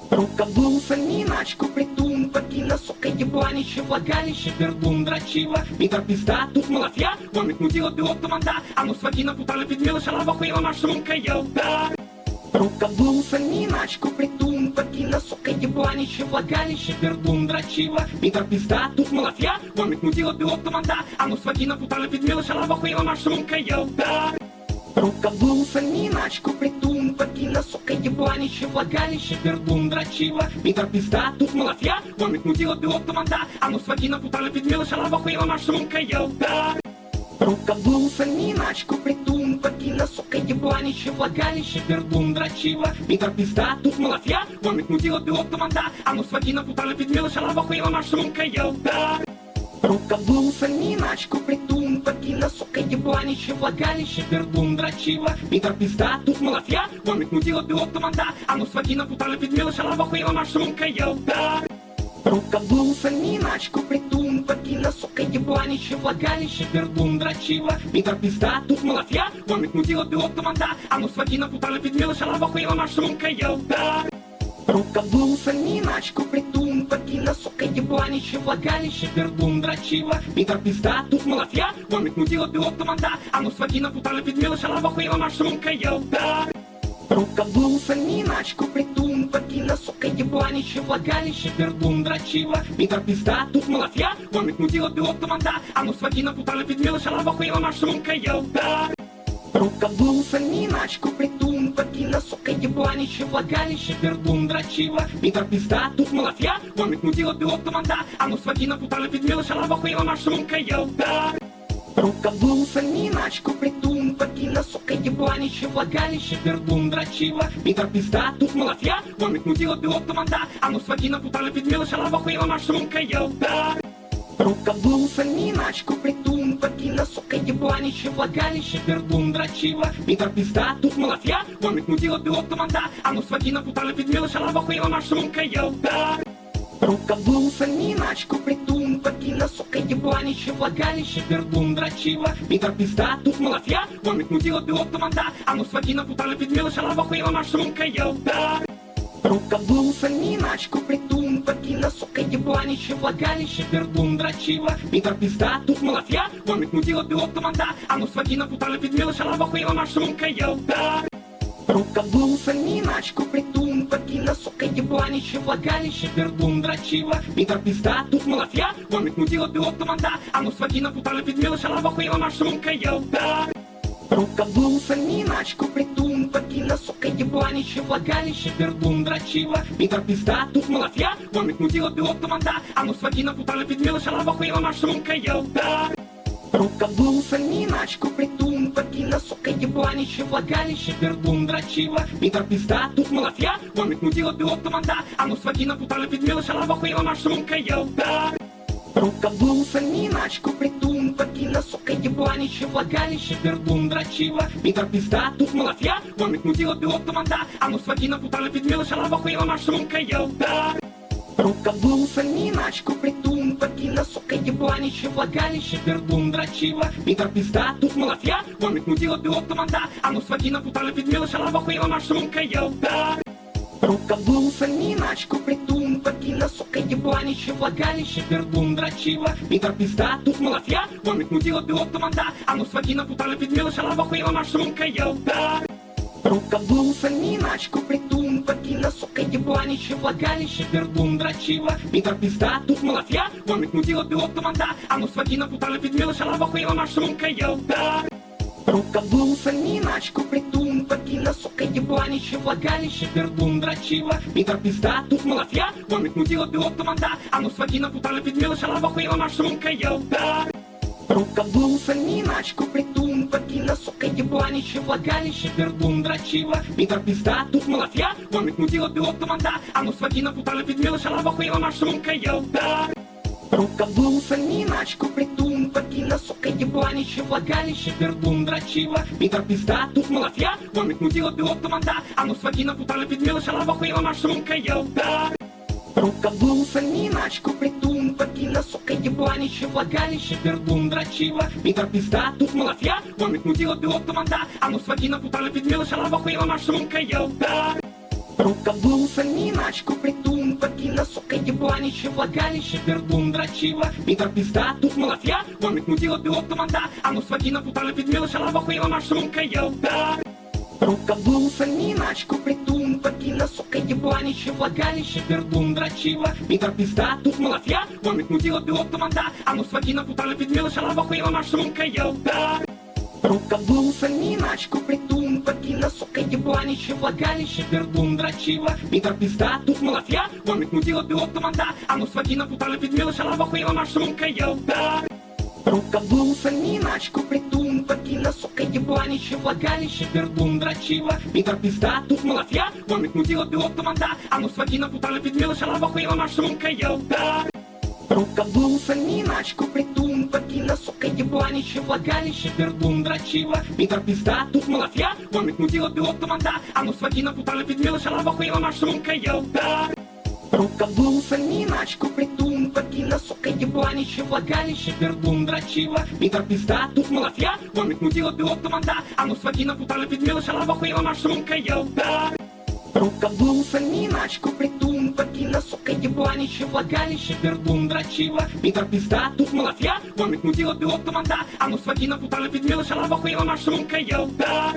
Рукоблуса, миначку, притун, вагина, сука, ебланище, влагалище, пердун, дрочила, Питер, пизда, тут малафья, вомит, мудила, пилот, команда, анус, вагина, путала, педвила, шалава, хуила, машрумка, елда. Рукоблуса, миначку, притун, вагина, сука, ебланище, влагалище, пердун, дрочила, Питер, пизда, тут малафья, вомит, мудила, пилот, команда, анус, вагина, путала, педвила, шалава, хуила, машрумка, елда. Рукоблуса, миначку, притун, вагина, сука, ебланище, влагалище, пердун, дрочила, Питер, пизда, тут малафья, вомит, мудила, пилот, команда, анус, вагина, путала, педвила, шалава, хуила, машрумка, елда. Рукоблуса, миначку, притун, вагина, сука, ебланище, влагалище, пердун, дрочила, Питер, пизда, тут малафья, вомит, мудила, пилот, команда, анус, вагина, путала, педвила, шалава, хуила, машрумка, елда. Рукоблуса, миначку, притун, вагина, сука, ебланище, влагалище, пердун, дрочила, Питер, пизда, тут малафья, вомит, мудила, пилот, команда, анус, вагина, путала, педвила, шалава, хуила, машрумка, елда. Рукоблуса, миначку, притун, вагина, сука, ебланище, влагалище, пердун, дрочила, Питер, пизда, тут малафья, вомит, мудила, пилот, команда, анус, вагина, путала, педвила, шалава, хуила, машрумка, елда. Рукоблуса, миначку, притун, вагина, сука, ебланище, влагалище, пердун, дрочила, Питер, пизда, тут малафья, вомит, мудила, пилот, команда, анус, вагина, путала, педвила, шалава, хуила, машрумка, елда. Рукоблуса, миначку, притун, вагина, сука, ебланище, влагалище, пердун, дрочила, Питер, пизда, тут малафья, вомит, мудила, пилот, команда, анус, вагина, путала, педвила, шалава, хуила, машрумка, елда. Рукоблуса, миначку, притун, вагина, сука, ебланище, влагалище, пердун, дрочила, Питер, пизда, тут малафья, вомит, мудила, пилот, команда, анус, вагина, путала, педвила, шалава, хуила, машрумка, елда. Рукоблуса, миначку, притун, вагина, сука, ебланище, влагалище, пердун, дрочила, Питер, пизда, тут малафья, вомит, мудила, пилот, команда, анус, вагина, путала, педвила, шалава, хуила, машрумка, елда. Рукоблуса, миначку, притун, вагина, сука, ебланище, влагалище, пердун, дрочила, Питер, пизда, тут малафья, вомит, мудила, пилот, команда, анус, вагина, путала, педвила, шалава, хуила, машрумка, елда. Рукоблуса, миначку, притун, вагина, сука, ебланище, влагалище, пердун, дрочила, Питер, пизда, тут малафья, вомит, мудила, пилот, команда, анус, вагина, путала, педвила, шалава, хуила, машрумка, елда. Рукоблуса, миначку, притун, вагина, сука, ебланище, влагалище, пердун, дрочила, Питер, пизда, тут малафья, вомит, мудила, пилот, команда, анус, вагина, путала, педвила, шалава, хуила, машрумка, елда. Рукоблуса, миначку, притун, вагина, сука, ебланище, влагалище, пердун, дрочила, Питер, пизда, тут малафья, вомит, мудила, пилот, команда, анус, вагина, путала, педвила, шалава, хуила, машрумка, елда. Рукоблуса, миначку, притун, вагина, сука, ебланище, влагалище, пердун, дрочила, Питер, пизда, тут малафья, вомит, мудила, пилот, команда, анус, вагина, путала, педвила, шалава, хуила, машрумка, елда. Рукоблуса, миначку, притун, вагина, сука, ебланище, влагалище, пердун, дрочила, Питер, пизда, тут малафья, вомит, мудила, пилот, команда, анус, вагина, путала, педвила, шалава, хуила, машрумка, елда. Рукоблудство, миначку, притун, вагина, сука, ебланище, влагалище, пердун, дрочила, Питер, пизда, тут молотья, вомит, мудила, пилот, команда, а ну с вагина, путала, педвила, шалава, хуила, машрумка, елда. Рукоблудство, миначку, притун, вагина, сука, ебланище, влагалище, пердун, дрочила, Питер, пизда, тут молотья, вомит, мудила, пилот, команда, а ну с вагина, путала, педвила, шалава, хуила, машрумка, елда. Рукоблудство, миначку, притун, вагина, сука, ебланище, влагалище, пердун, дрочила, Питер, пизда, тут молотья, вомит, мудила, пилот, команда, а ну с вагина, путала, педвила, шалава, хуила, машрумка, елда. Рукоблудство, миначку, притун, вагина, сука, ебланище, влагалище, пердун, дрочила, Питер, пизда, тут молотья, вомит, мудила, пилот, команда, а ну с вагина, путала, педвила, шалава, хуила, машрумка, елда. Рукоблудство, миначку, притун, вагина, сука, ебланище, влагалище, пердун, дрочила, Питер, пизда, тут молотья, вомит, мудила, пилот, команда, а ну с вагина, путала, педвила, шалава, хуила, машрумка, елда. Рукоблудство, миначку, притун, вагина, сука, ебланище, влагалище, пердун, дрочила, Питер, пизда, тут молотья, вомит, мудила, пилот, команда, а ну с вагина, путала, педвила, шалава, хуила, машрумка, елда. Рукоблудство, миначку, притун, вагина, сука, ебланище, влагалище, пердун, дрочила, Питер, пизда, тут молотья, вомит, мудила, пилот, команда, а ну с вагина, путала, педвила, шалава, хуила, машрумка, елда. Рукоблудство, миначку, притун, вагина, сука, ебланище, влагалище, пердун, дрочила, Питер, пизда, тут молотья, вомит, мудила, пилот, команда, а ну с вагина, путала, педвила, шалава, хуила, машрумка, елда. Рукоблудство, миначку, притун, вагина, сука, ебланище, влагалище, пердун, дрочила, Питер, пизда, тут молотья, вомит, мудила, пилот, команда, а ну с вагина, путала, педвила, шалава, хуила, машрумка, елда. Рукоблудство, миначку, притун, вагина, сука, ебланище, влагалище, пердун, дрочила, Питер, пизда, тут молотья, вомит, мудила, пилот, команда, а ну с вагина, путала, педвила, шалава, хуила, машрумка, елда. Рукоблудство, миначку, притун, вагина, сука, ебланище, влагалище, пердун, дрочила, Питер, пизда, тут молотья, вомит, мудила, пилот, команда, а ну с вагина, путала, педвила, шалава, хуила, машрумка, елда. Рукоблудство, миначку, притун, вагина, сука, ебланище, влагалище, пердун, дрочила, Питер, пизда, тут молотья, вомит, мудила, пилот, команда, а ну с вагина, путала, педвила, шалава, хуила, машрумка, елда. Рукоблудство, миначку, притун, вагина, сука, ебланище, влагалище, пердун, дрочила, Питер, пизда, тут молотья, вомит, мудила, пилот, команда, а ну с вагина, путала, педвила, шалава, хуила, машрумка, елда. Рукоблудство, миначку, притун, вагина, сука, ебланище, влагалище, пердун, дрочила, Питер, пизда, тут молотья, вомит, мудила, пилот, команда, а ну с вагина, путала, педвила, шалава, хуила, машрумка, елда. Рукоблудство, миначку, притун, вагина, сука, ебланище, влагалище, пердун, дрочила, Питер, пизда, тут молотья, вомит, мудила, пилот, команда, а ну с вагина, путала, педвила, шалава, хуила, машрумка, елда.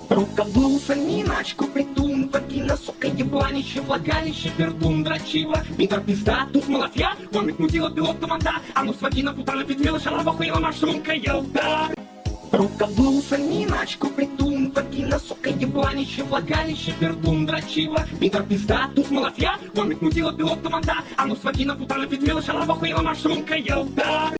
Рукоблудство, миначку, притун, вагина, сука, ебланище, влагалище, пердун, дрочила, Питер, пизда, тут молотья, вомит, мудила, пилот, команда, а ну с вагина, путала, педвила, шалава, хуила, машрумка, елда. Рукоблудство, миначку, притун, вагина, сука, ебланище, влагалище, пердун, дрочила, Питер, пизда, тут молотья, вомит, мудила, пилот, команда, а ну с вагина, путала, педвила, шалава, хуила, машрумка, елда.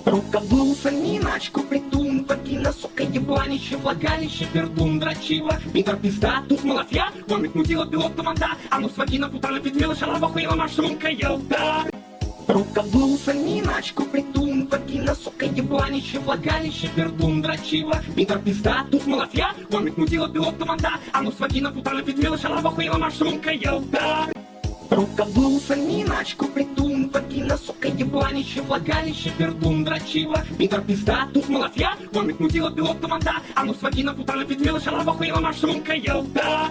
Рукоблудство, миначку, притун, вагина, сука, ебланище, влагалище, пердун, дрочила, Питер, пизда, тут молотья, вомит, мудила, пилот, команда, а ну с вагина, путала, педвила, шалава, хуила, машрумка, елда. Рукоблудство, миначку, притун, вагина, сука, ебланище, влагалище, пердун, дрочила, Питер, пизда, тут молотья, вомит, мудила, пилот, команда, а ну с вагина, путала, педвила, шалава, хуила, машрумка, елда. Рукоблудство, миначку, притун, вагина, сука, ебланище, влагалище, пердун, дрочила, Питер, пизда, тут молотья, вомит, мудила, пилот, команда, а ну с вагина, путала, педвила, шалава, хуила, машрумка, елда.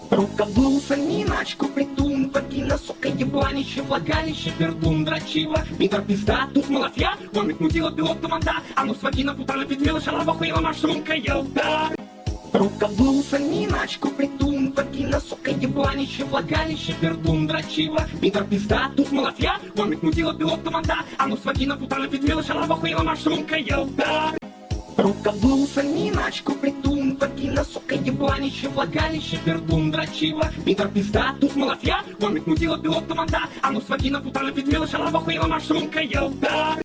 Рукоблудство, миначку, притун, вагина, сука, ебланище, влагалище, пердун, дрочила, Питер, пизда, тут молотья, вомит, мудила, пилот, команда, а ну с вагина, путала, педвила, шалава, хуила, машрумка, елда. Рукоблудство, миначку, притун, вагина, сука, ебланище, влагалище, пердун, дрочила, Питер, пизда, тут молотья, вомит, мудила, пилот, команда, а ну с вагина, путала, педвила, шалава, хуила, машрумка, елда. Рукоблудство, миначку, притун, вагина, сука, ебланище, влагалище, пердун, дрочила, Питер, пизда, тут молотья, вомит, мудила, пилот, команда, а ну с вагина, путала, педвила, шалава, хуила, машрумка, елда.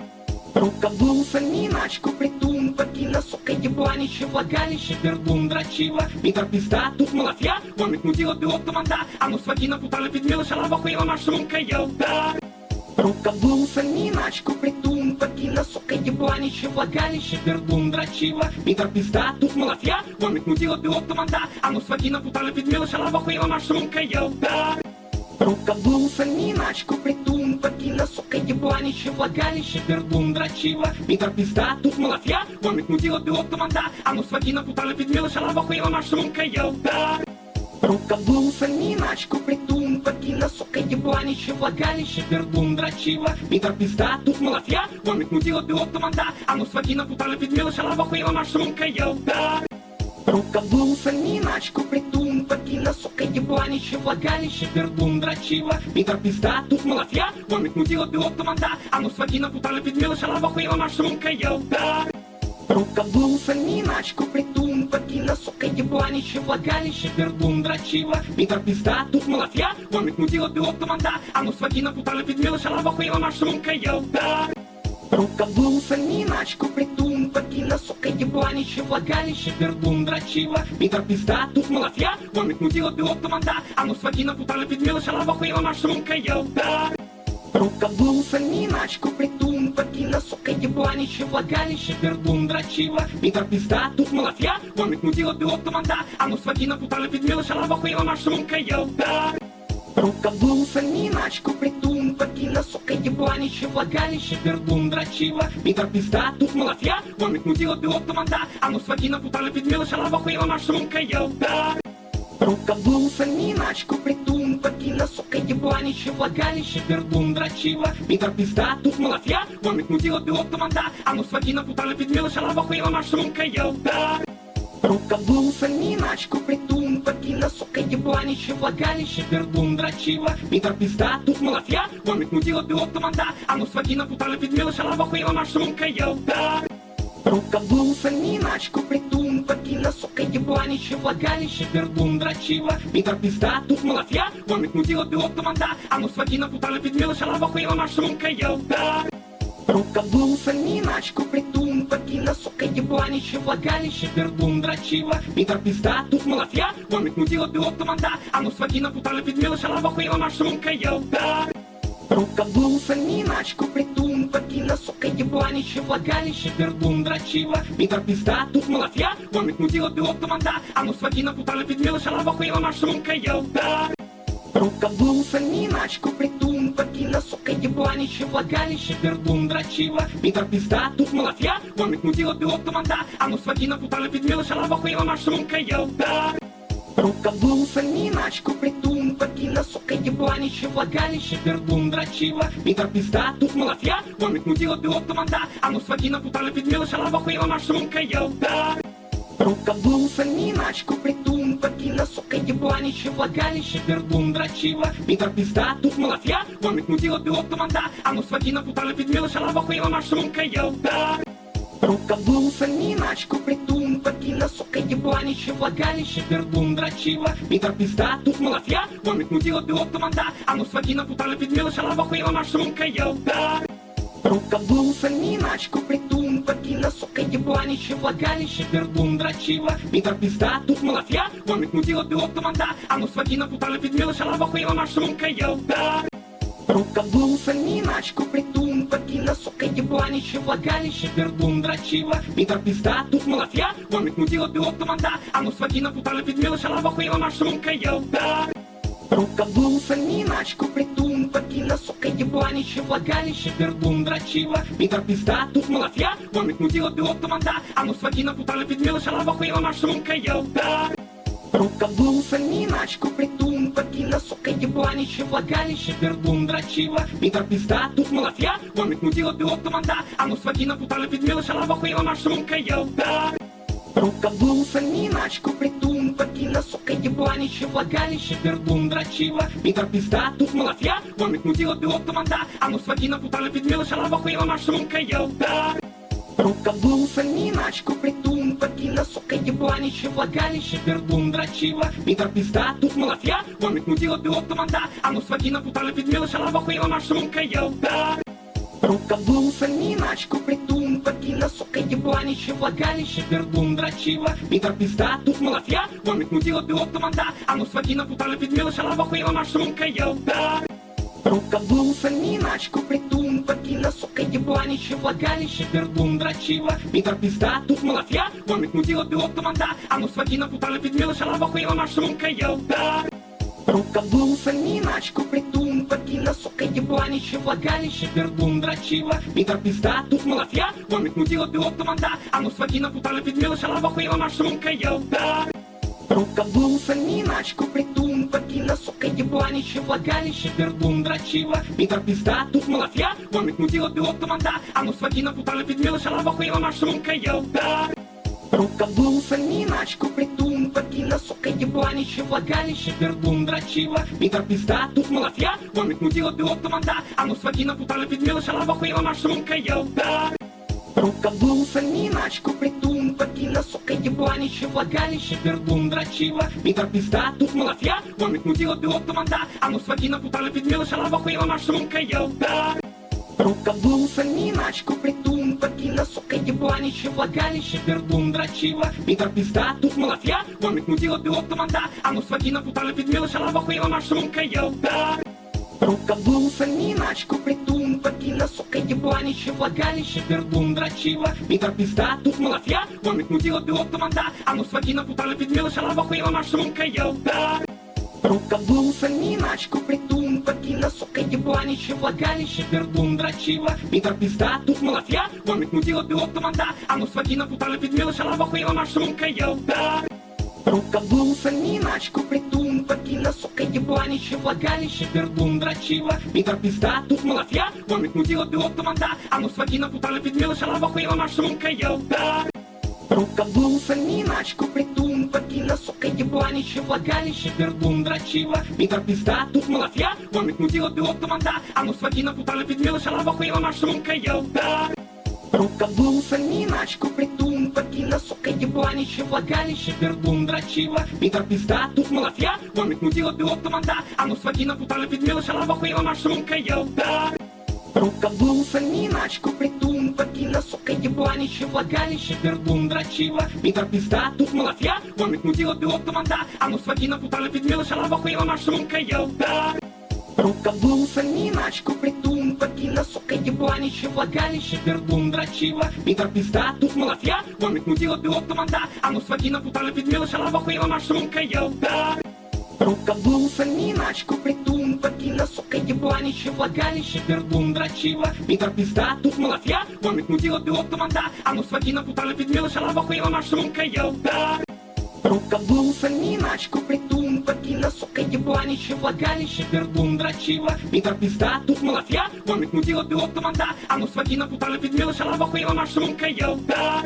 Рукоблудство, миначку, притун, вагина, сука, ебланище, влагалище, пердун, дрочила, Питер, пизда, тут молотья, вомит, мудила, пилот, команда, а ну с вагина, путала, педвила, шалава, хуила, машрумка, елда. Рукоблудство, миначку, притун, вагина, сука, ебланище, влагалище, пердун, дрочила, Питер, пизда, тут молотья, вомит, мудила, пилот, команда, а ну с вагина, путали, педвила, шалава, хуила, машрумка, елда. Рукоблудство, миначку, притун, вагина, сука, ебланище, влагалище, пердун, дрочила, Питер, пизда, тут молотья, вомит, мудила, пилот, команда, а ну с вагина, путали, педвила, шалава, хуила, машрумка, елда. Рукоблудство, миначку, притун, вагина, сука, ебланище, влагалище, пердун, дрочила, Питер, пизда, тут молотья, вомит, мудила, пилот, команда, а ну с вагина, путали, педвила, шалава, хуила, машрумка, елда. Рукоблудство, миначку, притун, вагина, сука, ебланище, влагалище, пердун, дрочила, Питер, пизда, тут молотья, вомит, мудила, пилот, команда, а ну с вагина, путали, педвила, шалава, хуила, машрумка, елда. Рукоблудство, миначку, притун, вагина, сука, ебланище, влагалище, пердун, дрочила, Питер, пизда, тут молотья, вомит, мудила, пилот, команда, а ну с вагина, путали, педвила, шалава, хуила, машрумка, елда. Рукоблудство, миначку, притун, вагина, сука, ебланище, влагалище, пердун, дрочила, Питер, пизда, тут молотья, вомит, мудила, пилот, команда, а ну с вагина, путали, педвила, шалава, хуила, машрумка, елда. Рукоблудство, миначку, притун, вагина, сука, ебланище, влагалище, пердун, дрочила, Питер, пизда, тут молотья, вомит, мудила, пилот, команда, а ну с вагина, путали, педвила, шалава, хуила, машрумка, елда. Рукоблудство, миначку, притун, вагина, сука, ебланище, влагалище, пердун, дрочила, Питер, пизда, тут молотья, вомит, мудила, пилот, команда, а ну с вагина, путали, педвила, шалава, хуила, машрумка, елда. Рукоблудство, миначку, притун, вагина, сука, ебланище, влагалище, пердун, дрочила, Питер, пизда, тут молотья, вомит, мудила, пилот, команда, а ну с вагина, путали, педвила, шалава, хуила, машрумка, елда. Рукоблудство, миначку, притун, вагина, сука, ебланище, влагалище, пердун, дрочила, Питер, пизда, тут молотья, вомит, мудила, пилот, команда, а ну с вагина, путали, педвила, шалава, хуила, машрумка, елда. Рукоблудство, миначку, притун, вагина, сука, ебланище, влагалище, пердун, дрочила, Питер, пизда, тут молотья, вомит, мудила, пилот, команда, а ну с вагина, путали, педвила, шалава, хуила, машрумка, елда. Рукоблудство, миначку, притун, вагина, сука, ебланище, влагалище, пердун, дрочила, Питер, пизда, тут молотья, вомит, мудила, пилот, команда, а ну с вагина, путали, педвила, шалава, хуила, машрумка, елда. Рукоблудство, миначку, притун, вагина, сука, ебланище, влагалище, пердун, дрочила, Питер, пизда, тут молотья, вомит, мудила, пилот, команда, а ну с вагина, путали, педвила, шалава, хуила, машрумка, елда. Рукоблудство, миначку, притун, вагина, сука, ебланище, влагалище, пердун, дрочила, Питер, пизда, тут молотья, вомит, мудила, пилот, команда, а ну с вагина, путали, педвила, шалава, хуила, машрумка, елда. Рукоблудство, миначку, притун, вагина, сука, ебланище, влагалище, пердун, дрочила, Питер, пизда, тут молотья, вомит, мудила, пилот, команда, а ну с вагина, путали, педвила, шалава, хуила, машрумка, елда. Рукоблудство, миначку, притун, вагина, сука, ебланище, влагалище, пердун, дрочила, Питер, пизда, тут молотья, вомит, мудила, пилот, команда, а ну с вагина, путали, педвила, шалава, хуила, машрумка, елда. Рукоблудство, миначку, притун, вагина, сука, ебланище, влагалище, пердун, дрочила, Питер, пизда, тут молотья, вомит, мудила, пилот, команда, а ну с вагина, путали, педвила, шалава, хуила, машрумка, елда. Рукоблудство, миначку, притун, вагина, сука, ебланище, влагалище, пердун, дрочила, Питер, пизда, тут молотья, вомит, мудила, пилот, команда, а ну с вагина, путали, педвила, шалава, хуила, машрумка, елда. Рукоблудство, миначку, притун, вагина, сука, ебланище, влагалище, пердун, дрочила, Питер, пизда, тут молотья, вомит, мудила, пилот, команда, а ну с вагина, путали, педвила, шалава, хуила, машрумка, елда. Рукоблудство, миначку, притун, вагина, сука, ебланище, влагалище, пердун, дрочила, Питер, пизда, тут молотья, вомит, мудила, пилот, команда, а ну с вагина, путали, педвила, шалава, хуила, машрумка, елда. Рукоблудство, миначку, притун, вагина, сука, ебланище, влагалище, пердун, дрочила, Питер, пизда, тут молотья, вомит, мудила, пилот, команда, а ну с вагина, путали, педвила, шалава, хуила, машрумка, елда. Рукоблудство, миначку, притун, вагина, сука, ебланище, влагалище, пердун, дрочила, Питер, пизда, тут молотья, вомит, мудила, пилот, команда, а ну с вагина, путали, педвила, шалава, хуила, машрумка, елда. Рукоблудство, миначку, притун, вагина, сука, ебланище, влагалище, пердун, дрочила, Питер, пизда, тут молотья, вомит, мудила, пилот, команда, а ну с вагина, путали, педвила, шалава, хуила, машрумка, елда. Рукоблудство, миначку, притун, вагина, сука, ебланище, влагалище, пердун, дрочила, Питер, пизда, тут молотья, вомит, мудила, пилот, команда, а ну с вагина, путали, педвила, шалава, хуила, машрумка, елда. Рукоблуса, миначку, притун, вагина, сука, ебланище, влагалище, пердун, дрочила, Питер пизда, тут малафья, вомит, мудила, белок, команда, а ну с вагина, путали, педвила, шалава, хуила, машрумка, елда. Рукоблуса, миначку, притун, вагина, сука, ебланище, влагалище, пердун, дрочила, Питер пизда, тут малафья, вомит, мудила, белок, команда, а ну с вагина, путали, педвила, шалава, хуила, машрумка, елда. Рукоблуса, миначку, притун, вагина, сука, ебланище, влагалище, пердун, дрочила, Питер пизда, тут малафья, вомит, мудила, белок, команда, а ну с вагина, путали, педвила, шалава, хуила, машрумка, елда. Рукоблуса, миначку, притун, вагина, сука, ебланище, влагалище, пердун, дрочила, Питер пизда, тут малафья, вомит, мудила, белок, команда, а ну с вагина, путали, педвила, шалава, хуила, машрумка, елда. Рукоблуса, миначку, притун, вагина, сука, ебланище, влагалище, пердун, дрочила, Питер пизда, тут малафья, вомит, мудила, белок, команда, а ну с вагина, путали, педвила, шалава, хуила, машрумка, елда. Рукоблуса, миначку, притун, вагина, сука, ебланище, влагалище, пердун, дрочила, Питер пизда, тут малафья, вомит, мудила, белок, команда, а ну с вагина, путали, педвила, шалава, хуила, машрумка, елда. Рукоблуса, миначку, притун, вагина, сука, ебланище, влагалище, пердун, дрочила, Питер пизда, тут малафья, вомит, мудила, белок, команда, а ну с вагина, путали, педвила, шалава, хуила, машрумка, елда. Рукоблуса, миначку, притун, вагина, сука, ебланище, влагалище, пердун, дрочила, Питер пизда, тут малафья, вомит, мудила, белок, команда, а ну с вагина, путали, педвила, шалава, хуила, машрумка, елда. Рукоблуса, миначку, притун, вагина, сука, ебланище, влагалище, пердун, дрочила, Питер пизда, тут малафья, вомит, мудила, белок, команда, а ну с вагина, путали, педвила, шалава, хуила, машрумка, елда. Рукоблуса, миначку, притун, вагина, сука, ебланище, влагалище, пердун, дрочила, Питер пизда, тут малафья, вомит, мудила, белок, команда, а ну с вагина, путали, педвила, шалава, хуила, машрумка, елда. Рукоблуса, миначку, притун, вагина, сука, ебланище, влагалище, пердун, дрочила, Питер пизда, тут малафья, вомит, мудила, белок, команда, а ну с вагина, путали, педвила, шалава, хуила, машрумка, елда. Рукоблуса, миначку, притун, вагина, сука, ебланище, влагалище, пердун, дрочила, Питер пизда, тут малафья, вомит, мудила, белок, команда, а ну с вагина, путали, педвила, шалава, хуила, машрумка, елда. Рукоблуса, миначку, притун, вагина, сука, ебланище, влагалище, пердун, дрочила, Питер пизда, тут малафья, вомит, мудила, белок, команда, а ну с вагина, путали, педвила, шалава, хуила, машрумка, елда. Рукоблуса, миначку, притун, вагина, сука, ебланище, влагалище, пердун, дрочила, Питер пизда, тут малафья, вомит, мудила, белок, команда, а ну с вагина, путали, педвила, шалава, хуила, машрумка, елда. Рукоблуса, миначку, притун, вагина, сука, ебланище, влагалище, пердун, дрочила, Питер пизда, тут малафья, вомит, мудила, белок, команда, а ну с вагина, путали, педвила, шалава, хуила, машрумка, елда.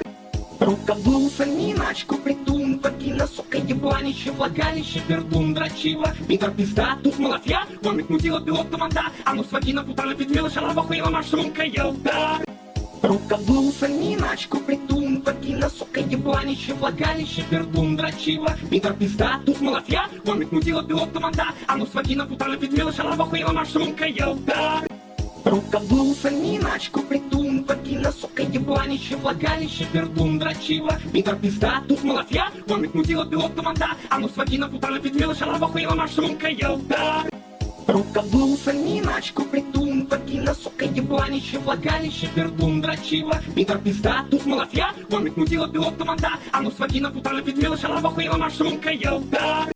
Рукоблуса, миначку, притун, вагина, сука, ебланище, влагалище, пердун, дрочила, Питер пизда, тут малафья, вомит, мудила, белок, команда, а ну с вагина, путали, педвила, шалава, хуила, машрумка, елда. Рукоблуса, миначку, притун, вагина, сука, ебланище, влагалище, пердун, дрочила, Питер пизда, тут малафья, вомит, мудила, белок, команда, а ну с вагина, путали, педвила, шалава, хуила, машрумка, елда. Рукоблуса, миначку, притун, вагина, сука, ебланище, влагалище, пердун, дрочила, Питер пизда, тут малафья, вомит, мудила, белок, команда, а ну с вагина, путали, педвила, шалава, хуила, машрумка, елда. Рукоблуса, миначку, притун, вагина, сука, ебланище, влагалище, пердун, дрочила, Питер пизда, тут малафья, вомит, мудила, белок, команда, а ну с вагина, путали, педвила, шалава, хуила, машрумка, елда.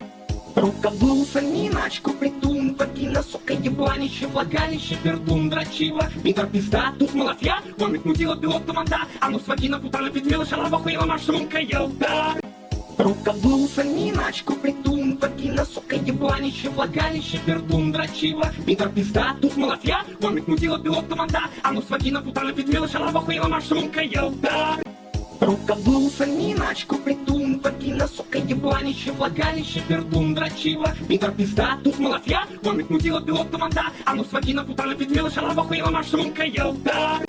Рукоблуса, миначку, притун, вагина, сука, ебланище, влагалище, пердун, дрочила, Питер пизда, тут малафья, вомит, мудила, белок, команда, а ну с вагина, путали, педвила, шалава, хуила, машрумка, елда. Рукоблуса, миначку, притун, вагина, сука, ебланище, влагалище, пердун, дрочила, Питер пизда, тут малафья, вомит, мудила, белок, команда, а ну с вагина, путали, педвила, шалава, хуила, машрумка, елда. Рукоблуса, миначку, притун, вагина, сука, ебланище, влагалище, пердун, дрочила, Питер пизда, тут малафья, вомит, мудила, белок, команда, а ну с вагина, путали, педвила, шалава, хуила, машрумка, елда.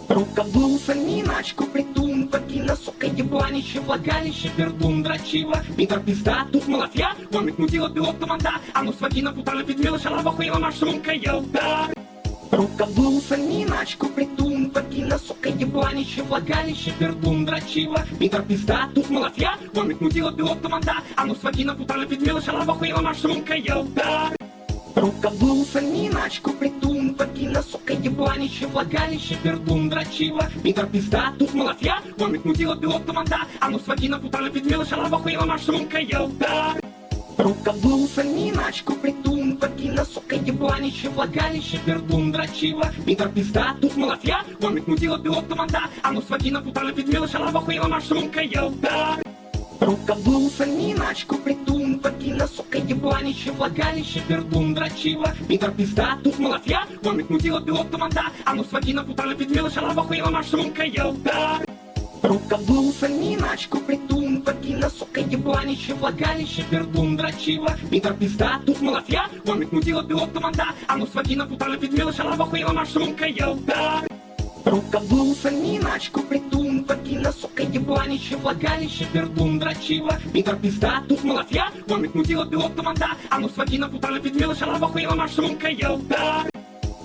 Рукоблуса, миначку, притун, вагина, сука, ебланище, влагалище, пердун, дрочила, Питер пизда, тут малафья, вомит, мудила, белок, команда, а ну с вагина, путали, педвила, шалава, хуила, машрумка, елда. Рукоблуса, миначку, притун, вагина, сука, ебланище, влагалище, пердун, дрочила, Питер пизда, тут малафья, вомит, мудила, белок, команда, а ну с вагина, путали, педвила, шалава, хуила, машрумка, елда. Рукоблудство, миначку, притун, вагина, сука, ебланище, влагалище, пердун, дрочила, Питер, пизда, тут молотья, вомит, мудила, пилот, команда, а ну с вагина, путали, педвила, шалава, хуила, машрумка, елда. Рукоблудство, миначку, притун, вагина, сука, ебланище, влагалище, пердун, дрочила, Питер, пизда, тут молотья, вомит, мудила, пилот, команда, а ну с вагина, путали, педвила, шалава, хуила, машрумка, елда. Рукоблудство, миначку, притун, вагина, сука, ебланище, влагалище, пердун, дрочила, Питер, пизда, тут молотья, вомит, мудила, пилот, команда, а ну с вагина, путали, педвила, шалава, хуила, машрумка, елда. Рукоблудство, миначку, притун, вагина, сука, ебланище, влагалище, пердун, дрочила, Питер, пизда, тут молотья, вомит, мудила, пилот, команда, а ну с вагина, путали, педвила, шалава, хуила, машрумка, елда. Рукоблудство, миначку, притун, вагина, сука, ебланище, влагалище, пердун, дрочила, Питер, пизда, тут молотья, вомит, мудила, пилот, команда, а ну с вагина, путали, педвила, шалава, хуила, машрумка, елда.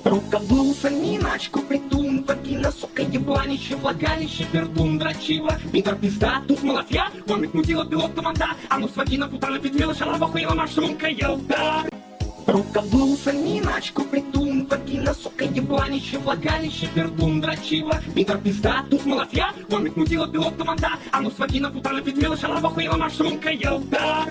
Рукоблудство, миначку, притун, вагина, сука, ебланище, влагалище, пердун, дрочила, Питер, пизда, тут молотья, вомит, мудила, пилот, команда, а ну с вагина, путали, педвила, шалава, хуила, машрумка, елда. Рукоблудство, миначку, притун, вагина, сука, ебланище, влагалище, пердун, дрочила, Питер, пизда, тут молотья, вомит, мудила, пилот, команда, а ну с вагина, путали, педвила, шалава, хуила, машрумка, елда.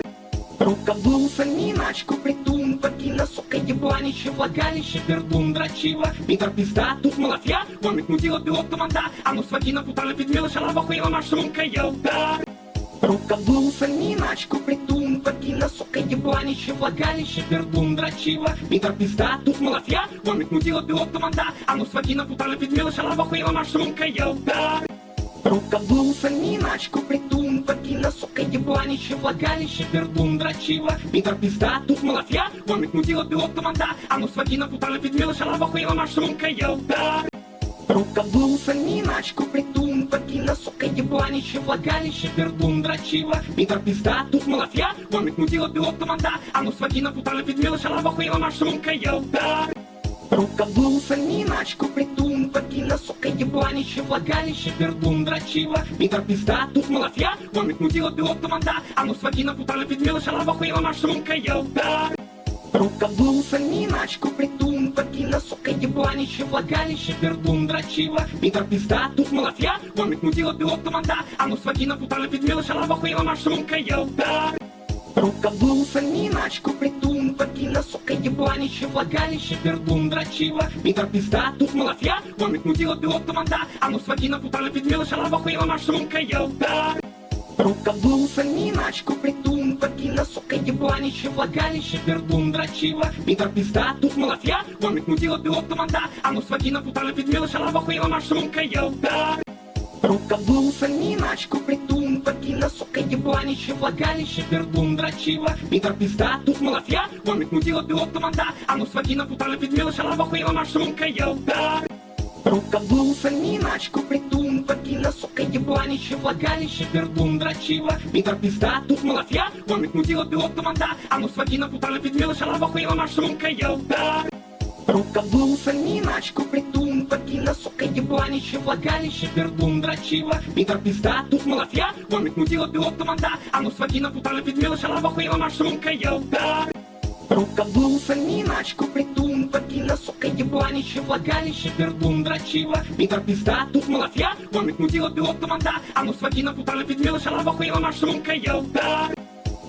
Рукоблудство, миначку, притун, вагина, сука, ебланище, влагалище, пердун, дрочила, Питер, пизда, тут молотья, вомит, мудила, пилот, команда, а ну с вагина, путали, педвила, шалава, хуила, машрумка, елда. Рукоблудство, миначку, притун, вагина, сука, ебланище, влагалище, пердун, дрочила, Питер, пизда, тут молотья, вомит, мудила, пилот, команда, а ну с вагина, путали, педвила, шалава, хуила, машрумка, елда. Рукоблудство, миначку, притун, вагина, сука, ебланище, влагалище, пердун, дрочила, Питер, пизда, тут молотья, вомит, мудила, пилот, команда, а ну с вагина, путали, педвила, шалава, хуила, машрумка, елда. Рукоблудство, миначку, притун, вагина, сука, ебланище, влагалище, пердун, дрочила, Питер, пизда, тут молотья, вомит, мудила, пилот, команда, а ну с вагина, путали, педвила, шалава, хуила, машрумка, елда. Рукоблудство, миначку, притун, вагина, сука, ебланище, влагалище, пердун, дрочила, Питер, пизда, тут молотья, вомит, мудила, пилот, команда, а ну с вагина, путали, педвила, шалава, хуила, машрумка, елда. Рукоблудство, миначку, притун, вагина, сука, ебланище, влагалище, пердун, дрочила, Питер, пизда, тут молотья, вомит, мудила, пилот, команда, а ну с вагина, путали, педвила, шалава, хуила, машрумка, елда. Рукоблудство, миначку, притун, вагина, сука, ебланище, влагалище, пердун, дрочила, Питер, пизда, тут молотья, вомит, мудила, пилот, команда, а ну с вагина, путали, педвила, шалава, хуила, машрумка, елда. Рукоблудство, миначку, притун, вагина, сука, ебланище, влагалище, пердун, дрочила, Питер, пизда, тут молотья, вомит, мудила, пилот, команда, а ну с вагина, путали, педвила, шалава, хуила, машрумка, елда. Рукоблудство, миначку, притун, вагина, сука, ебланище, влагалище, пердун, дрочила, Питер, пизда, тут молотья, вомит, мудила, пилот, команда, а ну с вагина, путали, педвила, шалава, хуила, машрумка, елда. Рукоблудство, миначку, притун, вагина, сука, ебланище, влагалище, пердун, дрочила, Питер, пизда, тут молотья, вомит, мудила, пилот, команда, а ну с вагина, путали, педвила, шалава, хуила, машрумка, елда. Рукоблудство, миначку, притун, вагина, сука, ебланище, влагалище, пердун, дрочила, Питер, пизда, тут молотья, вомит, мудила, пилот, команда, а ну с вагина, путали, педвила, шалава, хуила, машрумка, елда. Рукоблудство, миначку, притун, вагина, сука, ебланище, влагалище, пердун, дрочила, Питер, пизда, тут молотья, вомит, мудила, пилот, команда, а ну с вагина, путали, педвила, шалава, хуила, машрумка, елда.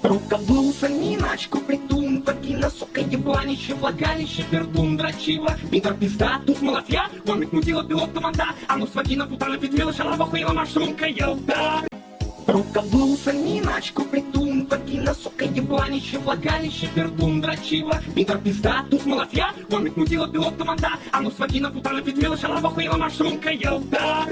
Рукоблудство, миначку, притун, вагина, сука, ебланище, влагалище, пердун, дрочила, Питер, пизда, тут молотья, вомит, мудила, пилот, команда, а ну с вагина, путали, педвила, шалава, хуила, машрумка, елда. Рукоблудство, миначку, притун, вагина, сука, ебланище, влагалище, пердун, дрочила, Питер, пизда, тут молотья, вомит, мудила, пилот, команда, а ну с вагина, путали, педвила, шалава, хуила, машрумка, елда.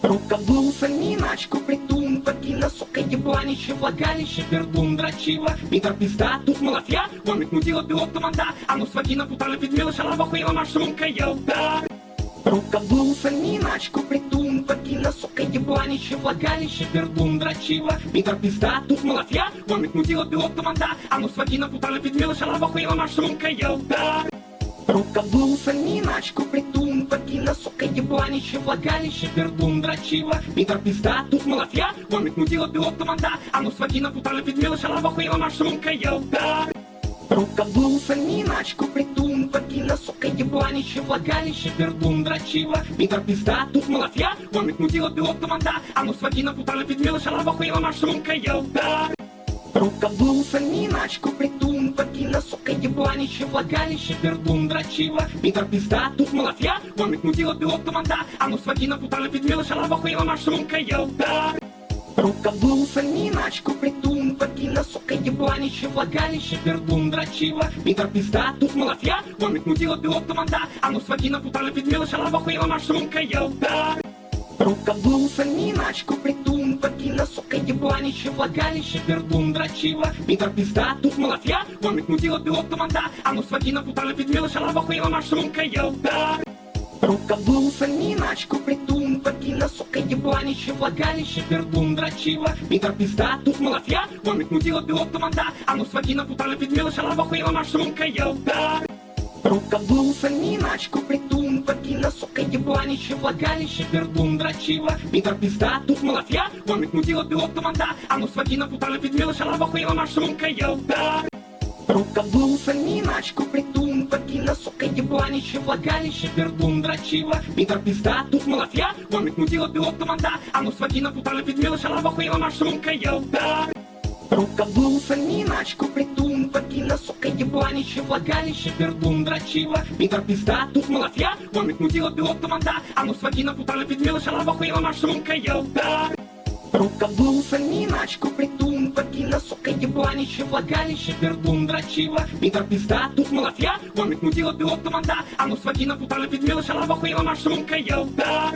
Рукоблудство, миначку, притун, вагина, сука, ебланище, влагалище, пердун, дрочила, Питер, пизда, тут молотья, вомит, мудила, пилот, команда, а ну с вагина, путали, педвила, шалава, хуила, машрумка, елда. Рукоблудство, миначку, притун, вагина, сука, ебланище, влагалище, пердун, дрочила, Питер, пизда, тут молотья, вомит, мудила, пилот, команда, а ну с вагина, путали, педвила, шалава, хуила, машрумка, елда. Рукоблудство, миначку, притун, вагина, сука, ебланище, влагалище, пердун, дрочила, Питер, пизда, тут молотья, вомит, мудила, пилот, команда, а ну с вагина, путали, педвила, шалава, хуила, машрумка, елда. Рукоблуд, заминачку, притун, вагина, сука, ебланище, влагалище, пердун, дрочила, Питер, пизда, тут молотья, вомит, мудила, пилот, команда, а ну с вагина, путали, педвила, шалава, хуила, машрумка, елда. Рукоблуд, заминачку, притун, вагина, сука, ебланище, влагалище, пердун, дрочила, Питер, пизда, тут молотья, вомит, мудила, пилот, команда, а ну с вагина, путали, педвила, шалава, хуила, машрумка, елда. Рукоблуд, заминачку, притун, вагина, сука, ебланище, влагалище, пердун, дрочила, Питер, пизда, тут молотья, вомит, мудила, пилот, команда, а ну с вагина, путали, педвила, шалава, хуила, машрумка, елда. Рукоблуд, заминачку, притун, вагина, сука, ебланище, влагалище, пердун, дрочила, Питер, пизда, тут молотья, вомит, мудила, пилот, команда, а ну с вагина, путали, педвила, шалава, хуила, машрумка, елда. Рукоблуд, заминачку, притун, вагина, сука, ебланище, влагалище, пердун, дрочила, Питер, пизда, тут молотья, вомит, мудила, пилот, команда, а ну с вагина, путали, педвила, шалава, хуила, машрумка, елда. Рукоблуд, заминачку, притун, вагина, сука, ебланище, влагалище, пердун, дрочила, Питер, пизда, тут молотья, вомит, мудила, пилот, команда, а ну с вагина, путали, педвила, шалава, хуила, машрумка, елда. Рукоблуд, заминачку, притун, вагина, сука, ебланище, влагалище, пердун, дрочила, Питер, пизда, тут молотья, вомит, мудила, пилот, команда, а ну с вагина, путали, педвила, шалава, хуила, машрумка, елда. Рукоблуд, заминачку, притун, вагина, сука, ебланище, влагалище, пердун, дрочила, Питер, пизда, тут молотья, вомит, мудила, пилот, команда, а ну с вагина, путали, педвила, шалава, хуила, машрумка, елда. Рукоблуд, заминачку, притун, вагина, сука, ебланище, влагалище, пердун, дрочила, Питер, пизда, тут молотья, вомит, мудила, пилот, команда, а ну с вагина, путали, педвила, шалава, хуила, машрумка, елда.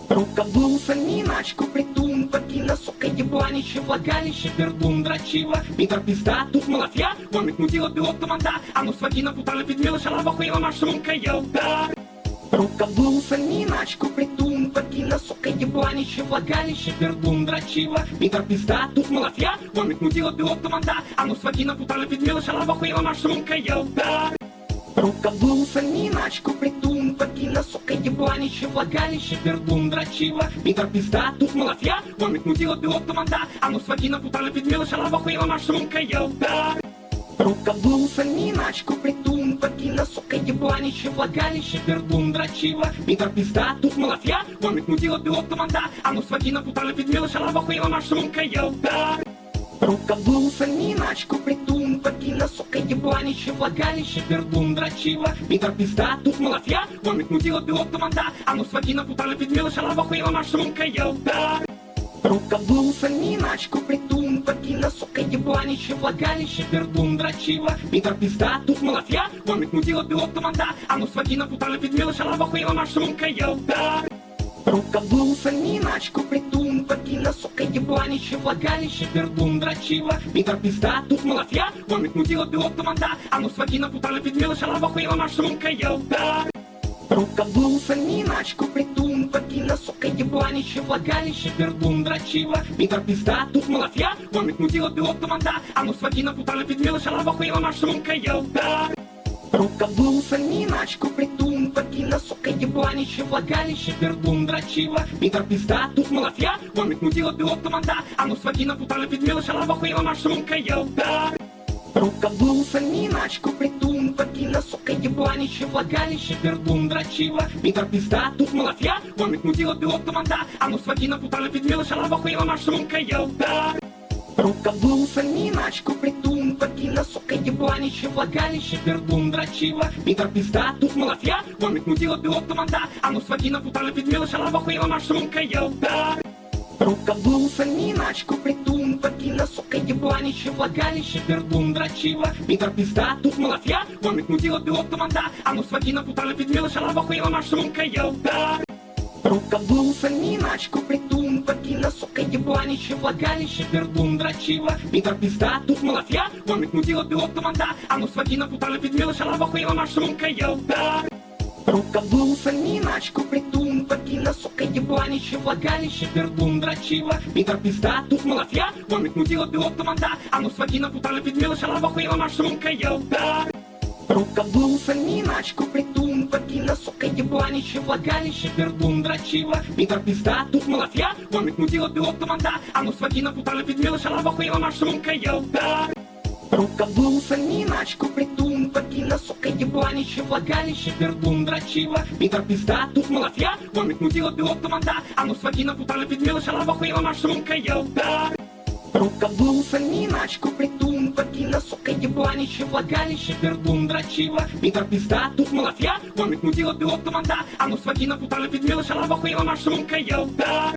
Рукоблуд, заминачку, притун, вагина, сука, ебланище, влагалище, пердун, дрочила, Питер, пизда, тут молотья, вомит, мудила, пилот, команда, а ну с вагина, путали, педвила, шалава, хуила, машрумка, елда. Рукоблуд, заминачку, притун, вагина, сука, ебланище, влагалище, пердун, дрочила, Питер, пизда, тут молотья, вомит, мудила, пилот, команда, а ну с вагина, путали, педвила, шалава, хуила, машрумка, елда. Рукоблуд, заминачку, притун, вагина, сука, ебланище, влагалище, пердун, дрочила, Питер, пизда, тут молотья, вомит, мудила, пилот, команда, а ну с вагина, путали, педвила, шалава, хуила, машрумка, елда. Рукоблуд, заминачку, притун, вагина, сука, ебланище, влагалище, пердун, дрочила, Питер, пизда, тут молотья, вомит, мудила, пилот, команда, а ну с вагина, путали, педвила, шалава, хуила, машрумка, елда. Рукоблуд, заминачку, притун, вагина, сука, ебланище, влагалище, пердун, дрочила, Питер, пизда, тут молотья, вомит, мудила, пилот, команда, а ну с вагина, путали, педвила, шалава, хуила, машрумка, елда. Рукоблуд, заминачку, притун, вагина, сука, ебланище, влагалище, пердун, дрочила, Питер, пизда, тут молотья, вомит, мудила, пилот, команда, а ну с вагина, путали, педвила, шалава, хуила, машрумка, елда. Рукоблуд, заминачку, притун, вагина, сука, ебланище, влагалище, пердун, дрочила, Питер, пизда, тут молотья, вомит, мудила, пилот, команда, а ну с вагина, путали, педвила, шалава, хуила, машрумка, елда. Рукоблуд, заминачку, притун, вагина, сука, ебланище, влагалище, пердун, дрочила, Питер, пизда, тут молотья, вомит, мудила, пилот, команда, а ну с вагина, путали, педвила, шалава, хуила, машрумка, елда. Рукоблуд, заминачку, притун, вагина, сука, ебланище, влагалище, пердун, дрочила, Питер, пизда, тут молотья, вомит, мудила, пилот, команда, а ну с вагина, путали, педвила, шалава, хуила, машрумка, елда. Рукоблуд, заминачку, притун, вагина, сука, ебланище, влагалище, пердун, дрочила, Питер, пизда, тут молотья, вомит, мудила, пилот, команда, а ну с вагина, путали, педвила, шалава, хуила, машрумка, елда. Рукоблуд, заминачку, притун, вагина, сука, ебланище, влагалище, пердун, дрочила, Питер, пизда, тут молотья, вомит, мудила, пилот, команда, а ну с вагина, путали, педвила, шалава, хуила, машрумка, елда. Рукоблуд, заминачку, притун, вагина, сука, ебланище, влагалище, пердун, дрочила, Питер, пизда, тут молотья, вомит, мудила, пилот, команда, а ну с вагина, путали, педвила, шалава, хуила, машрумка, елда. Рукоблуд, заминачку, притун, вагина, сука, ебланище, влагалище, пердун, дрочила, Питер, пизда, тут молотья, вомит, мудила, пилот, команда, а ну с вагина, путали, педвила, шалава, хуила, машрумка, елда. Рукоблуд, заминачку, притун, вагина, сука, ебланище, влагалище, пердун, дрочила, Питер, пизда, тут молотья, вомит, мудила, пилот, команда, а ну с вагина, путали, педвила, шалава, хуила, машрумка, елда. Рукоблуд, заминачку, притун, вагина, сука, ебланище, влагалище, пердун, дрочила, Питер, пизда, тут молотья, вомит, мудила, пилот, команда, а ну с вагина, путали, педвила, шалава, хуила, машрумка, елда. Рукоблуса, миначку, притун, вагина, сука, ебланище, влагалище, пердун, дрочила, Питер, пизда, тут молотья, вомит, мудила, пилот, команда, а ну с вагина, путана, петлила, шалава, хуила, машрумка, елда. Рукоблуса, миначку, притун, вагина, сука, ебланище, влагалище, пердун, дрочила, Питер, пизда, тут молотья, вомит, мудила, пилот, команда, а ну с вагина, путана, петлила, шалава, хуила, машрумка, елда.